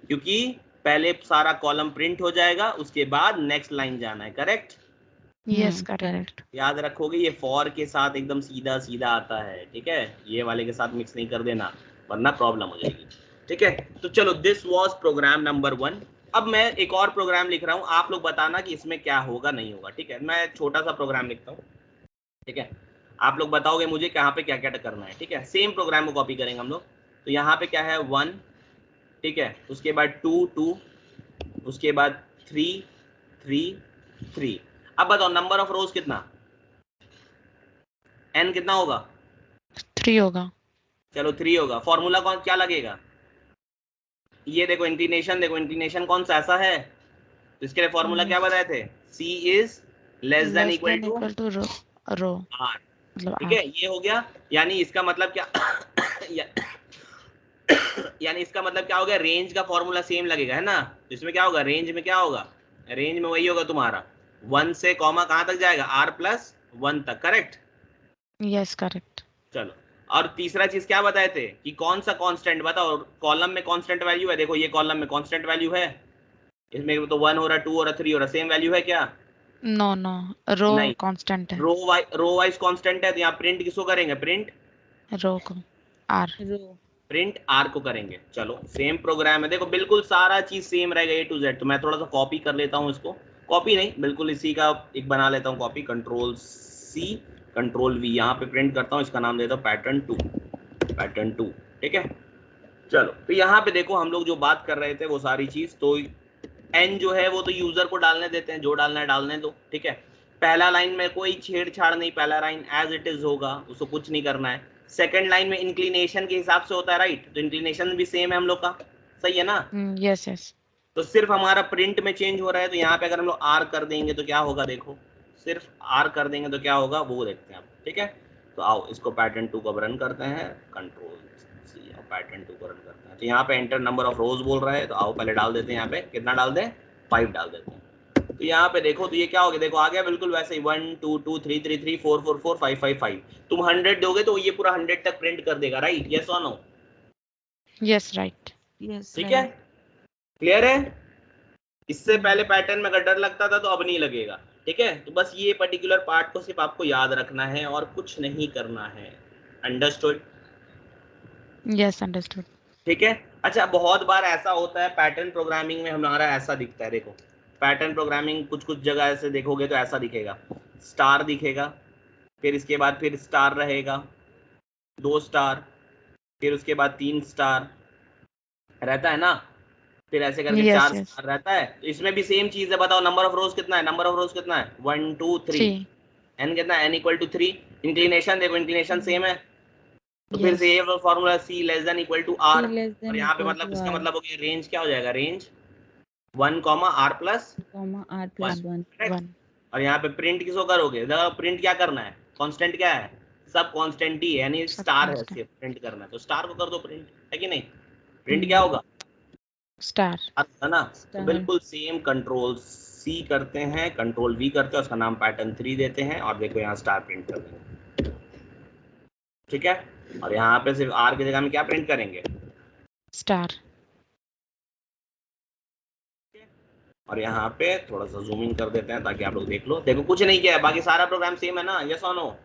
[SPEAKER 1] क्योंकि पहले सारा कॉलम प्रिंट हो जाएगा, उसके बाद नेक्स्ट लाइन जाना है, करेक्ट।
[SPEAKER 2] Yes correct.
[SPEAKER 1] याद रखोगे ये फॉर के साथ एकदम सीधा सीधा आता है, ठीक है, ये वाले के साथ मिक्स नहीं कर देना वरना प्रॉब्लम हो जाएगी, ठीक है। तो चलो, दिस वाज प्रोग्राम नंबर 1। अब मैं एक और प्रोग्राम लिख रहा हूँ, आप लोग बताना कि इसमें क्या होगा नहीं होगा, ठीक है। मैं छोटा सा प्रोग्राम लिखता हूँ, ठीक है, आप लोग बताओगे मुझे कहाँ पे क्या क्या करना है, ठीक है। सेम प्रोग्राम को कॉपी करेंगे हम लोग। तो यहाँ पे क्या है, 1, ठीक है, उसके बाद 2 2, उसके बाद 3 3 3। अब बताओ नंबर ऑफ रोज कितना, n कितना होगा,
[SPEAKER 2] 3 होगा।
[SPEAKER 1] चलो 3 होगा। फॉर्मूला कौन क्या लगेगा, ये देखो इंक्लिनेशन, देखो इंक्लिनेशन कौन सा ऐसा है, तो इसके लिए फॉर्मूला क्या बताए थे, c is less than equal to
[SPEAKER 2] row
[SPEAKER 1] r,
[SPEAKER 2] मतलब
[SPEAKER 1] ठीक है। ये हो गया, यानी इसका मतलब क्या यानी इसका मतलब क्या हो गया, रेंज का फॉर्मूला सेम लगेगा, है ना। तो इसमें क्या होगा, रेंज में क्या होगा, रेंज में वही होगा तुम्हारा 1 से कॉमा कहाँ तक जाएगा, r+1 तक, करेक्ट।
[SPEAKER 2] Yes correct.
[SPEAKER 1] चलो, और तीसरा चीज क्या बताए थे कि कौन सा कांस्टेंट, बताओ कॉलम में कांस्टेंट वैल्यू है, देखो ये कॉलम में कांस्टेंट वैल्यू है, इसमें तो 1 हो रहा, 2 हो रहा, 3 हो रहा, सेम वैल्यू है क्या,
[SPEAKER 2] नो रो
[SPEAKER 1] नहीं,
[SPEAKER 2] कांस्टेंट है।
[SPEAKER 1] रो वाइज कांस्टेंट है। तो यहाँ प्रिंट किसको करेंगे, प्रिंट
[SPEAKER 2] रो को r।
[SPEAKER 1] प्रिंट r को करेंगे। चलो सेम प्रोग्राम है, देखो बिल्कुल सारा चीज सेम रहेगा A to Z। तो मैं थोड़ा सा कॉपी कर लेता हूँ इसको, कॉपी नहीं बिल्कुल इसी का एक बना लेता हूँ कॉपी, Ctrl+C Ctrl+V, यहाँ पे प्रिंट करता हूँ, इसका नाम देता हूँ पैटर्न 2, ठीक है। चलो, तो यहाँ पे देखो हम लोग जो बात कर रहे थे वो सारी चीज, तो n जो है वो तो यूजर को डालने देते हैं, जो डालना है डालने दो, ठीक है। पहला लाइन में कोई छेड़छाड़ नहीं, पहला लाइन एज इट इज होगा, उसको कुछ नहीं करना है। सेकंड लाइन में इंक्लिनेशन के हिसाब से होता है, राइट, तो इंक्लिनेशन भी सेम है हम लोग का, सही है ना।
[SPEAKER 2] यस यस
[SPEAKER 1] तो सिर्फ हमारा प्रिंट में चेंज हो रहा है, तो यहाँ पे अगर हम लोग आर कर देंगे तो क्या होगा, देखो सिर्फ आर कर देंगे तो क्या होगा वो देखते हैं आप, ठीक है। तो आओ इसको पैटर्न 2 को रन करते हैं, कंट्रोल सी और पैटर्न 2 को रन करते हैं। तो यहाँ पे एंटर नंबर ऑफ रोज बोल रहा है, तो आओ पहले डाल देते हैं, यहाँ पे कितना डाल दें, 5 डाल देते हैं। तो यहाँ पे देखो तो ये क्या हो गया, देखो आ गया बिल्कुल वैसे ही 1 2 2 3 3 3 4 4 4 5 5 5। तुम 100 दोगे तो ये पूरा 100 तक प्रिंट कर देगा, राइट, यस और नो,
[SPEAKER 2] यस राइट
[SPEAKER 4] यस
[SPEAKER 1] ठीक है, क्लियर है। इससे पहले पैटर्न में अगर डर लगता था तो अब नहीं लगेगा, ठीक है। तो बस ये पर्टिकुलर पार्ट को सिर्फ आपको याद रखना है और कुछ नहीं करना है, अंडरस्टूड,
[SPEAKER 2] यस अंडरस्टूड
[SPEAKER 1] ठीक है। अच्छा बहुत बार ऐसा होता है पैटर्न प्रोग्रामिंग में हमारा ऐसा दिखता है, देखो पैटर्न प्रोग्रामिंग कुछ जगह ऐसे देखोगे तो ऐसा दिखेगा, स्टार दिखेगा, फिर इसके बाद फिर स्टार रहेगा, 2 स्टार, फिर उसके बाद 3 स्टार रहता है ना, फिर ऐसे करके
[SPEAKER 2] Yes,
[SPEAKER 1] 4
[SPEAKER 2] yes.
[SPEAKER 1] स्टार रहता है। तो इसमें भी सेम चीज है, बताओ नंबर ऑफ रोज कितना है, नंबर ऑफ रोज कितना है 1 2 3,
[SPEAKER 2] 3
[SPEAKER 1] n कितना है, n इक्वल टू 3। इंक्लिनेशन देखो, इंक्लिनेशन सेम है, तो फिर से ये formula c less than equal to r, और यहाँ पे मतलब इसका मतलब हो गया रेंज क्या हो जाएगा, range 1 r plus
[SPEAKER 3] r plus 1
[SPEAKER 2] 1
[SPEAKER 1] और यहाँ पे प्रिंट किसको करोगे, देखो प्रिंट क्या करना है, कांस्टेंट क्या है, सब कांस्टेंट ही है, यानी
[SPEAKER 2] सब
[SPEAKER 1] स्टार है,
[SPEAKER 2] constant.
[SPEAKER 1] सिर्फ प्रिंट करना है तो स्टार को कर दो प्रिंट, है कि नहीं, प्रिंट क्या होगा
[SPEAKER 2] स्टार
[SPEAKER 1] है ना। तो
[SPEAKER 3] Star.
[SPEAKER 1] बिल्कुल सेम कंट्रोल सी करते हैं, कंट्रोल वी करते हैं, उसका नाम पैटर्न 3 देते हैं और देखो यहाँ स्टार प्रिंट कर देंगे, ठीक है। और यहाँ पे सिर्फ आर की जगह में क्या प्रिंट करेंगे,
[SPEAKER 2] स्टार
[SPEAKER 1] और यहाँ पे थोड़ा सा जूम इन कर देते हैं ताकि आप लोग देख लो, देखो कुछ नहीं किया है, बाकी सारा प्रोग्राम सेम है ना, यस और नो,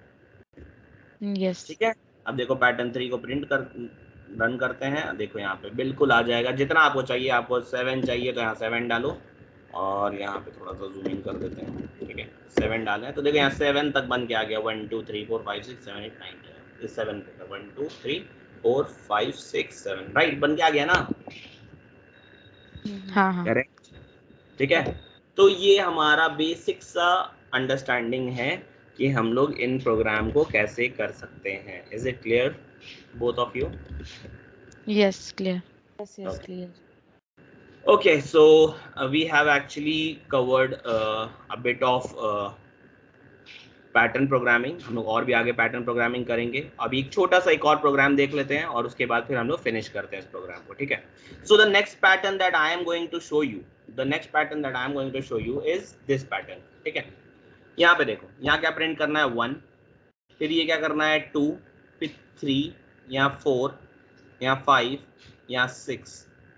[SPEAKER 2] यस
[SPEAKER 1] ठीक है। अब देखो पैटर्न 3 को प्रिंट कर रन करते हैं, देखो यहाँ पे बिल्कुल आ जाएगा, जितना आपको चाहिए, आपको 7 चाहिए तो यहाँ 7 डालो और यहाँ पे थोड़ा सा जूम इन कर देते हैं, ठीक है 7 डालें तो देखो यहाँ 7 तक बन के आ गया, 1 2 3 4 5 6 7 8 9 10, 7 पे 1 2 3 4 5 6 7, राइट, बन के आ गया ना,
[SPEAKER 2] हाँ हाँ
[SPEAKER 1] करेक्ट, ठीक है। तो ये हमारा बेसिक सा अंडरस्टैंडिंग है कि हम लोग इन प्रोग्राम को कैसे कर सकते हैं, is it clear both of you,
[SPEAKER 2] yes clear
[SPEAKER 3] yes yes
[SPEAKER 1] Okay.
[SPEAKER 3] clear
[SPEAKER 1] Okay, so we have actually covered a bit of pattern programming, हम लोग और भी आगे पैटर्न प्रोग्रामिंग करेंगे। अभी एक छोटा सा एक और प्रोग्राम देख लेते हैं और उसके बाद फिर हम लोग फिनिश करते हैं इस प्रोग्राम को, ठीक है। So the next pattern that I am going to show you, the next pattern that I am going to show you is this pattern, ठीक है। यहाँ पे देखो, यहाँ क्या प्रिंट करना है 1, फिर ये क्या करना है 2, फिर 3, यहाँ 4, यहाँ 5, यहाँ 6,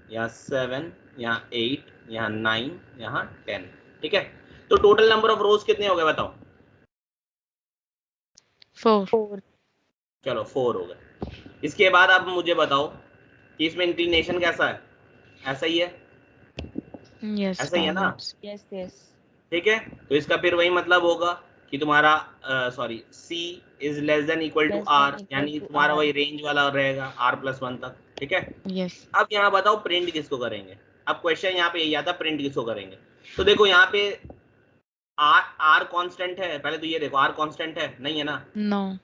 [SPEAKER 1] यहाँ 7, यहाँ 8, यहाँ 9, यहाँ 10, ठीक है। तो टोटल नंबर ऑफ रोज कितने हो गए बताओ,
[SPEAKER 2] 4
[SPEAKER 1] चलो 4 हो गए। इसके बाद आप मुझे बताओ कि इसमें इंक्लिनेशन कैसा है, ऐसा ही है,
[SPEAKER 2] यस
[SPEAKER 1] ऐसा ही है ना,
[SPEAKER 3] yes yes
[SPEAKER 1] ठीक है। तो इसका फिर वही मतलब होगा कि तुम्हारा sorry c is less than equal to
[SPEAKER 3] Less than
[SPEAKER 1] r,
[SPEAKER 3] equal
[SPEAKER 1] यानी
[SPEAKER 3] to
[SPEAKER 1] तुम्हारा
[SPEAKER 3] R.
[SPEAKER 1] वही रेंज वाला रहेगा r प्लस 1 तक, ठीक है।
[SPEAKER 2] यस
[SPEAKER 1] अब यहाँ बताओ प्रिंट किसको करेंगे, अब क्वेश्चन यहाँ पे यही आता प्रिंट किसको करेंगे। तो देखो यहाँ पे r कांस्टेंट है, पहले तो ये देखो r कांस्टेंट है, नहीं है ना,
[SPEAKER 2] नो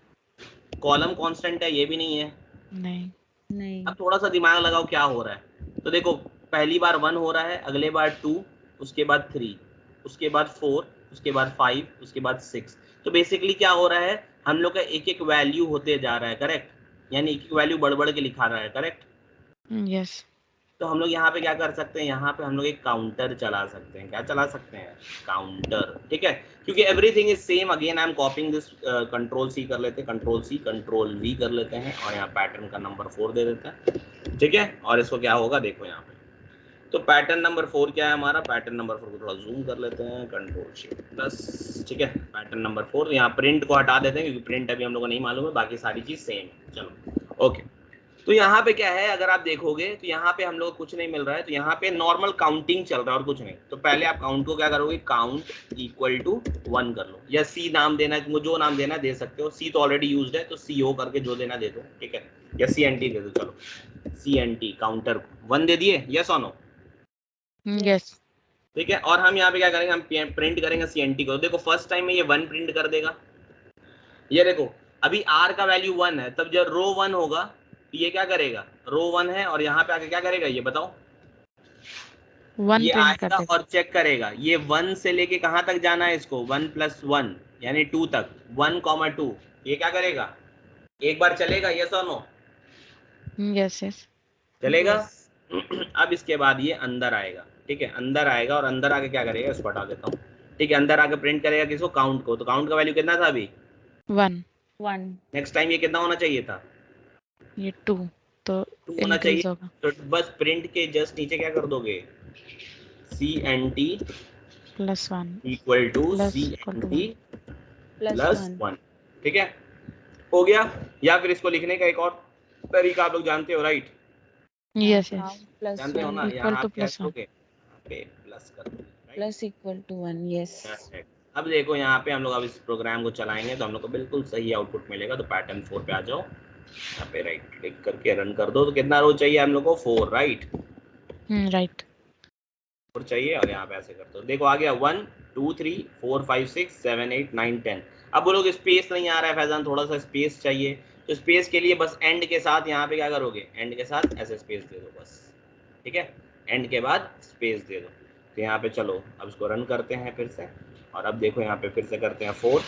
[SPEAKER 1] कॉलम कांस्टेंट है, ये भी नहीं है।
[SPEAKER 2] नहीं
[SPEAKER 3] नहीं
[SPEAKER 1] अब थोड़ा सा दिमाग लगाओ क्या हो रहा है, तो देखो पहली बार 1 हो रहा है, अगले बार 2, उसके बाद 3, उसके बाद 4, उसके बाद 5, उसके बाद 6। तो बेसिकली क्या हो रहा है, हम लोग का एक एक वैल्यू होते जा रहा है, करेक्ट, यानी एक एक वैल्यू बढ़ बढ़ के लिखा रहा है, करेक्ट।
[SPEAKER 2] यस
[SPEAKER 1] तो हम लोग यहाँ पे क्या कर सकते हैं, यहाँ पे हम लोग एक काउंटर चला सकते हैं, क्या चला सकते हैं, काउंटर, ठीक है। क्योंकि everything is same, again I am copying this, control C कर लेते हैं, कंट्रोल सी कंट्रोल वी कर लेते हैं और यहाँ पैटर्न का नंबर 4 दे देते हैं, ठीक है। और इसको क्या होगा देखो यहाँ पे, तो पैटर्न नंबर 4 क्या है हमारा, पैटर्न नंबर 4 को थोड़ा जूम कर लेते हैं, कंट्रोल शिफ्ट प्लस, ठीक है। पैटर्न नंबर 4 यहाँ प्रिंट को हटा देते हैं क्योंकि प्रिंट अभी हम लोग को नहीं मालूम है, बाकी सारी चीज सेम है, चलो ओके। तो यहाँ पे क्या है, अगर आप देखोगे तो यहाँ पे हम लोग को कुछ नहीं मिल रहा है, तो यहाँ पे नॉर्मल काउंटिंग चल रहा है और कुछ नहीं। तो पहले आप काउंट को क्या करोगे, काउंट इक्वल टू 1 कर लो, या सी नाम देना है, जो नाम देना दे सकते हो, सी तो ऑलरेडी यूज्ड है तो सी ओ करके जो देना दे दो, ठीक है, या सी एन टी दे दो, चलो सी एन टी काउंटर 1 दे दिए, यस और नो,
[SPEAKER 2] यस
[SPEAKER 1] ठीक है, और हम यहाँ पे क्या करेंगे, हम प्रिंट करेंगे CNT को। देखो फर्स्ट टाइम में ये 1 प्रिंट कर देगा, ये देखो अभी R का वैल्यू 1 है, तब जब रो 1 होगा तो ये क्या करेगा, रो 1 है और यहाँ पे आके क्या करेगा ये बताओ,
[SPEAKER 2] 1
[SPEAKER 1] ये
[SPEAKER 2] प्रिंट कर
[SPEAKER 1] आएगा
[SPEAKER 2] देगा।
[SPEAKER 1] और चेक करेगा ये 1 से लेके कहाँ तक जाना है इसको, 1 + 1 यानी 2 तक, 1, 2 ये क्या करेगा, एक बार चलेगा, यस और नो,
[SPEAKER 2] यस यस
[SPEAKER 1] चलेगा।
[SPEAKER 3] Yes.
[SPEAKER 1] अब इसके बाद ये अंदर आएगा, ठीक है, अंदर आएगा और अंदर आके क्या करेगा, इसको हटा देता हूँ, ठीक है, अंदर आके प्रिंट करेगा किसको, काउंट को। तो काउंट का वैल्यू कितना था अभी,
[SPEAKER 2] 1,
[SPEAKER 3] 1.
[SPEAKER 1] नेक्स्ट टाइम ये कितना होना चाहिए था,
[SPEAKER 2] ये 2, तो
[SPEAKER 1] 2 होना
[SPEAKER 2] इंक्रीज
[SPEAKER 1] चाहिए।
[SPEAKER 2] होगा।
[SPEAKER 1] तो बस प्रिंट के जस्ट नीचे क्या कर दोगे, CNT
[SPEAKER 2] +1
[SPEAKER 1] equal to
[SPEAKER 2] plus equal to
[SPEAKER 1] CNT
[SPEAKER 2] 1।
[SPEAKER 1] Plus 1, ठीक है, हो गया। या फिर इसको लिखने का एक और तरीका आप लोग जानते हो, right,
[SPEAKER 2] yes yes
[SPEAKER 3] Count plus
[SPEAKER 1] जानते हो
[SPEAKER 3] 1
[SPEAKER 1] ना,
[SPEAKER 2] इक्वल
[SPEAKER 1] यहाँ
[SPEAKER 2] टू
[SPEAKER 1] आप क्या
[SPEAKER 2] +1।
[SPEAKER 1] करोगे, यहाँ पे प्लस कर दोगे, right.
[SPEAKER 3] plus equal to 1. Yes.
[SPEAKER 1] अब देखो यहाँ पे हम लोग अब इस प्रोग्राम को चलाएंगे तो हम लोग को बिल्कुल सही आउटपुट मिलेगा। तो पैटर्न 4 पे आ जाओ, यहाँ पे राइट क्लिक करके रन कर दो। तो कितना रो चाहिए हम लोग को, 4, राइट,
[SPEAKER 2] राइट।
[SPEAKER 1] 4 चाहिए और यहाँ पे ऐसे कर दो। देखो आ गया 1 2 3 4 5 6 7 8 9 10। अब बोलोगे स्पेस नहीं आ रहा है फैजान, थोड़ा सा स्पेस चाहिए। तो स्पेस के लिए बस एंड के साथ यहाँ पे क्या करोगे, एंड के साथ ऐसे स्पेस दे दो बस, ठीक है, एंड के बाद स्पेस दे दो। तो यहाँ पे चलो अब इसको रन करते हैं फिर से, और अब देखो यहाँ पे फिर से करते हैं 4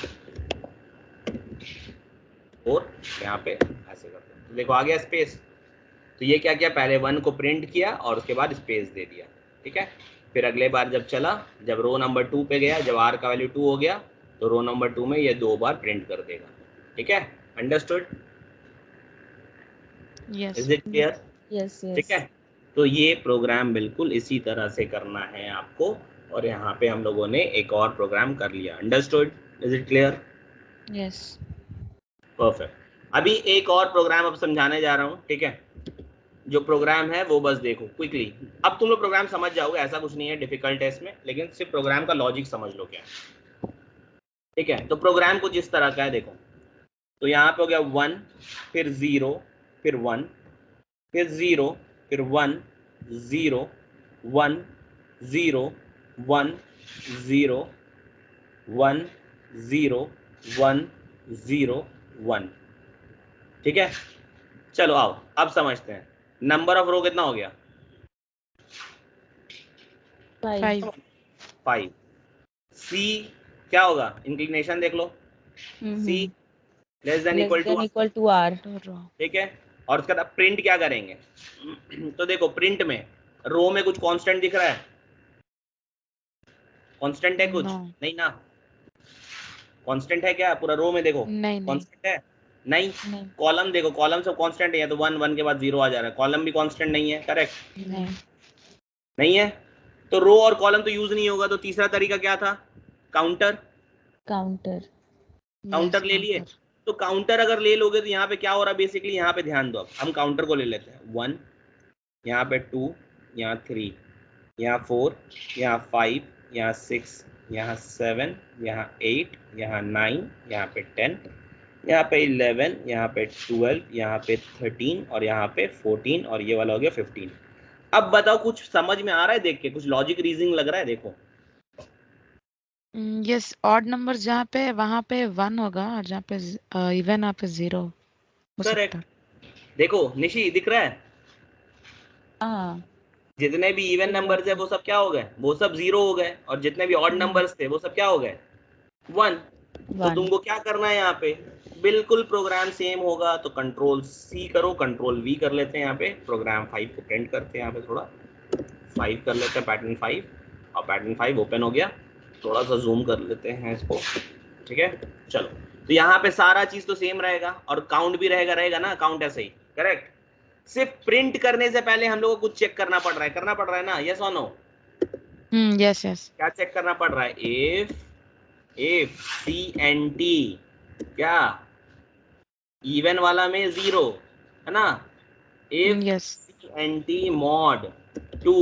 [SPEAKER 1] यहाँ पे ऐसे करते हैं। तो देखो आ गया स्पेस। तो ये क्या किया, पहले 1 को प्रिंट किया और उसके बाद स्पेस दे दिया, ठीक है। फिर अगले बार जब चला, जब रो नंबर 2 पे गया, जब R का वैल्यू 2 हो गया तो रो नंबर 2 में ये 2 बार प्रिंट कर देगा, ठीक है, understood,
[SPEAKER 2] yes
[SPEAKER 1] is it clear,
[SPEAKER 3] Yes.
[SPEAKER 1] ठीक है।
[SPEAKER 3] Yes.
[SPEAKER 1] तो ये प्रोग्राम बिल्कुल इसी तरह से करना है आपको, और यहाँ पे हम लोगों ने एक और प्रोग्राम कर लिया, understood, is it clear,
[SPEAKER 3] Yes.
[SPEAKER 1] Perfect. अभी एक और प्रोग्राम अब समझाने जा रहा हूँ, ठीक है। जो प्रोग्राम है वो बस देखो क्विकली, अब तुम लोग प्रोग्राम समझ जाओगे, ऐसा कुछ नहीं है डिफिकल्ट है इसमें, लेकिन सिर्फ प्रोग्राम का लॉजिक समझ लो क्या है, ठीक है। तो प्रोग्राम कुछ इस तरह का है, देखो। तो यहाँ पे हो गया 1 फिर 0 फिर 1 फिर 0 फिर 1 0 1 0 1 0 1 0 1 0 1, ठीक है। चलो आओ अब समझते हैं। नंबर ऑफ रो कितना हो गया,
[SPEAKER 3] 5.
[SPEAKER 1] 5। सी क्या होगा, इंक्लिनेशन देख लो, c less than
[SPEAKER 3] Less
[SPEAKER 1] equal to,
[SPEAKER 3] than equal to R.
[SPEAKER 1] ठीक है। और उसके बाद प्रिंट क्या करेंगे, तो देखो प्रिंट में रो में कुछ कांस्टेंट दिख रहा है, कांस्टेंट है कुछ,
[SPEAKER 2] नो
[SPEAKER 1] नहीं ना, कांस्टेंट है क्या पूरा रो में, देखो
[SPEAKER 2] नहीं नहीं
[SPEAKER 1] कांस्टेंट है, नहीं।
[SPEAKER 3] नहीं.
[SPEAKER 1] कॉलम देखो, कॉलम सब कांस्टेंट है, तो 1 1 के बाद 0 आ जा रहा है, कॉलम भी कांस्टेंट नहीं है, करेक्ट,
[SPEAKER 3] नहीं.
[SPEAKER 1] नहीं है। तो रो और कॉलम तो यूज नहीं होगा, तो तीसरा तरीका क्या था, काउंटर,
[SPEAKER 3] Counter.
[SPEAKER 1] काउंटर
[SPEAKER 2] यस
[SPEAKER 1] ले लिए।
[SPEAKER 2] काउंटर
[SPEAKER 1] तो काउंटर अगर ले लोगे तो यहाँ पे क्या हो रहा है, बेसिकली यहाँ पे ध्यान दो, अब हम काउंटर को ले लेते हैं, 1 यहाँ पे 2 यहाँ 3 यहाँ 4 यहाँ 5 यहाँ 6 यहाँ 7 यहाँ 8 यहाँ 9 यहाँ पे 10 यहाँ पे 11 यहाँ पे 12 यहाँ पे 13 और यहाँ पे 14 और ये वाला हो गया 15। अब बताओ कुछ समझ में आ रहा है, देख के कुछ लॉजिक रीजनिंग लग रहा है, देखो
[SPEAKER 2] यस ऑड नंबर जहाँ पे वहाँ पे 1 होगा, और जहाँ पे इवन वहाँ पे 0 हो सकता
[SPEAKER 1] करेक्ट।
[SPEAKER 2] है।
[SPEAKER 1] देखो निशी दिख रहा है,
[SPEAKER 3] हाँ.
[SPEAKER 1] जितने भी इवन नंबर्स है वो सब क्या हो गए, वो सब 0 हो गए, और जितने भी ऑड नंबर्स थे वो सब क्या हो गए, 1। तो
[SPEAKER 3] 1.
[SPEAKER 1] तुमको क्या करना है, यहाँ पे बिल्कुल प्रोग्राम सेम होगा, तो कंट्रोल C करो, कंट्रोल V कर लेते हैं, यहाँ पे प्रोग्राम 5 को प्रिंट करते हैं, यहाँ पे थोड़ा 5 कर लेते हैं, पैटर्न 5, और पैटर्न 5 ओपन हो गया। थोड़ा सा जूम कर लेते हैं इसको, ठीक है। चलो तो यहाँ पे सारा चीज तो सेम रहेगा, और काउंट भी रहेगा ना, काउंट ऐसे ही, करेक्ट। सिर्फ प्रिंट करने से पहले हम लोग को कुछ चेक करना पड़ रहा है ना, यस और नो,
[SPEAKER 2] यस यस
[SPEAKER 1] क्या चेक करना पड़ रहा है, इफ CNT क्या इवन वाला में 0 है ना, if
[SPEAKER 2] yes
[SPEAKER 1] CNT mod 2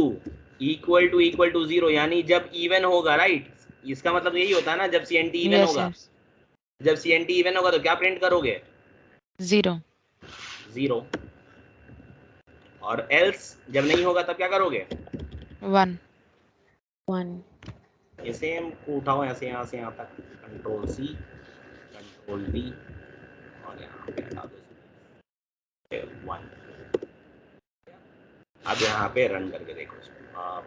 [SPEAKER 1] equal to 0, यानी जब इवन होगा, राइट, इसका मतलब यही होता है ना, जब CNT इवन
[SPEAKER 2] यस
[SPEAKER 1] होगा,
[SPEAKER 2] यस
[SPEAKER 1] जब CNT इवन होगा तो क्या प्रिंट करोगे,
[SPEAKER 2] 0
[SPEAKER 1] 0, और एल्स जब नहीं होगा तब क्या करोगे,
[SPEAKER 2] 1
[SPEAKER 3] 1.
[SPEAKER 1] ये सेम उठाओ ऐसे यहाँ से यहाँ तक, कंट्रोल सी, कंट्रोल वी, और यहाँ पे हटा दो 1। अब यहाँ पे रन करके देखो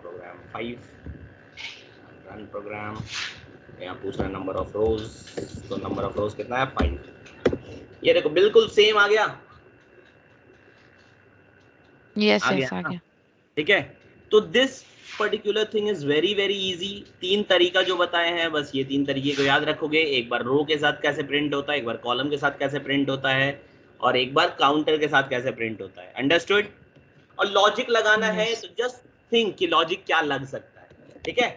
[SPEAKER 1] प्रोग्राम 5, रन प्रोग्राम। यहाँ पूछ रहा है नंबर ऑफ रोज, तो नंबर ऑफ रोज कितना है 5। ये देखो बिल्कुल सेम आ गया,
[SPEAKER 2] यस
[SPEAKER 1] आ
[SPEAKER 2] यस
[SPEAKER 1] गया
[SPEAKER 2] आ
[SPEAKER 1] ना?
[SPEAKER 2] गया।
[SPEAKER 1] ठीक है, तो this particular thing is very very easy. 3 तरीका जो बताए हैं, बस ये 3 तरीके को याद रखोगे। एक बार रो के साथ कैसे प्रिंट होता है, एक बार कॉलम के साथ कैसे प्रिंट होता है, और एक बार काउंटर के साथ कैसे प्रिंट होता है। अंडरस्टूड? और लॉजिक लगाना है
[SPEAKER 2] Yes.
[SPEAKER 1] तो जस्ट थिंक कि लॉजिक क्या लग सकता है। ठीक है,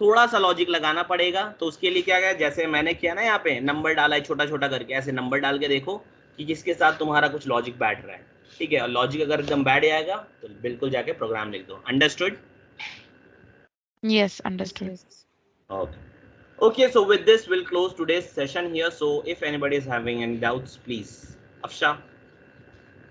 [SPEAKER 1] थोड़ा सा लॉजिक लगाना पड़ेगा। तो उसके लिए क्या है, जैसे मैंने किया ना, यहाँ पे नंबर डाला है छोटा छोटा करके, ऐसे नंबर डाल के देखो कि किसके साथ तुम्हारा कुछ लॉजिक बैठ रहा है। ठीक है, और लॉजिक अगर एकदम बैठ जाएगा तो बिल्कुल जाके प्रोग्राम लिख दो। Understood?
[SPEAKER 2] Yes,
[SPEAKER 3] Yes,
[SPEAKER 2] understood.
[SPEAKER 3] yes.
[SPEAKER 1] Okay. Okay, so with this we'll close today's session here. So if anybody is having any doubts, please. Afsha.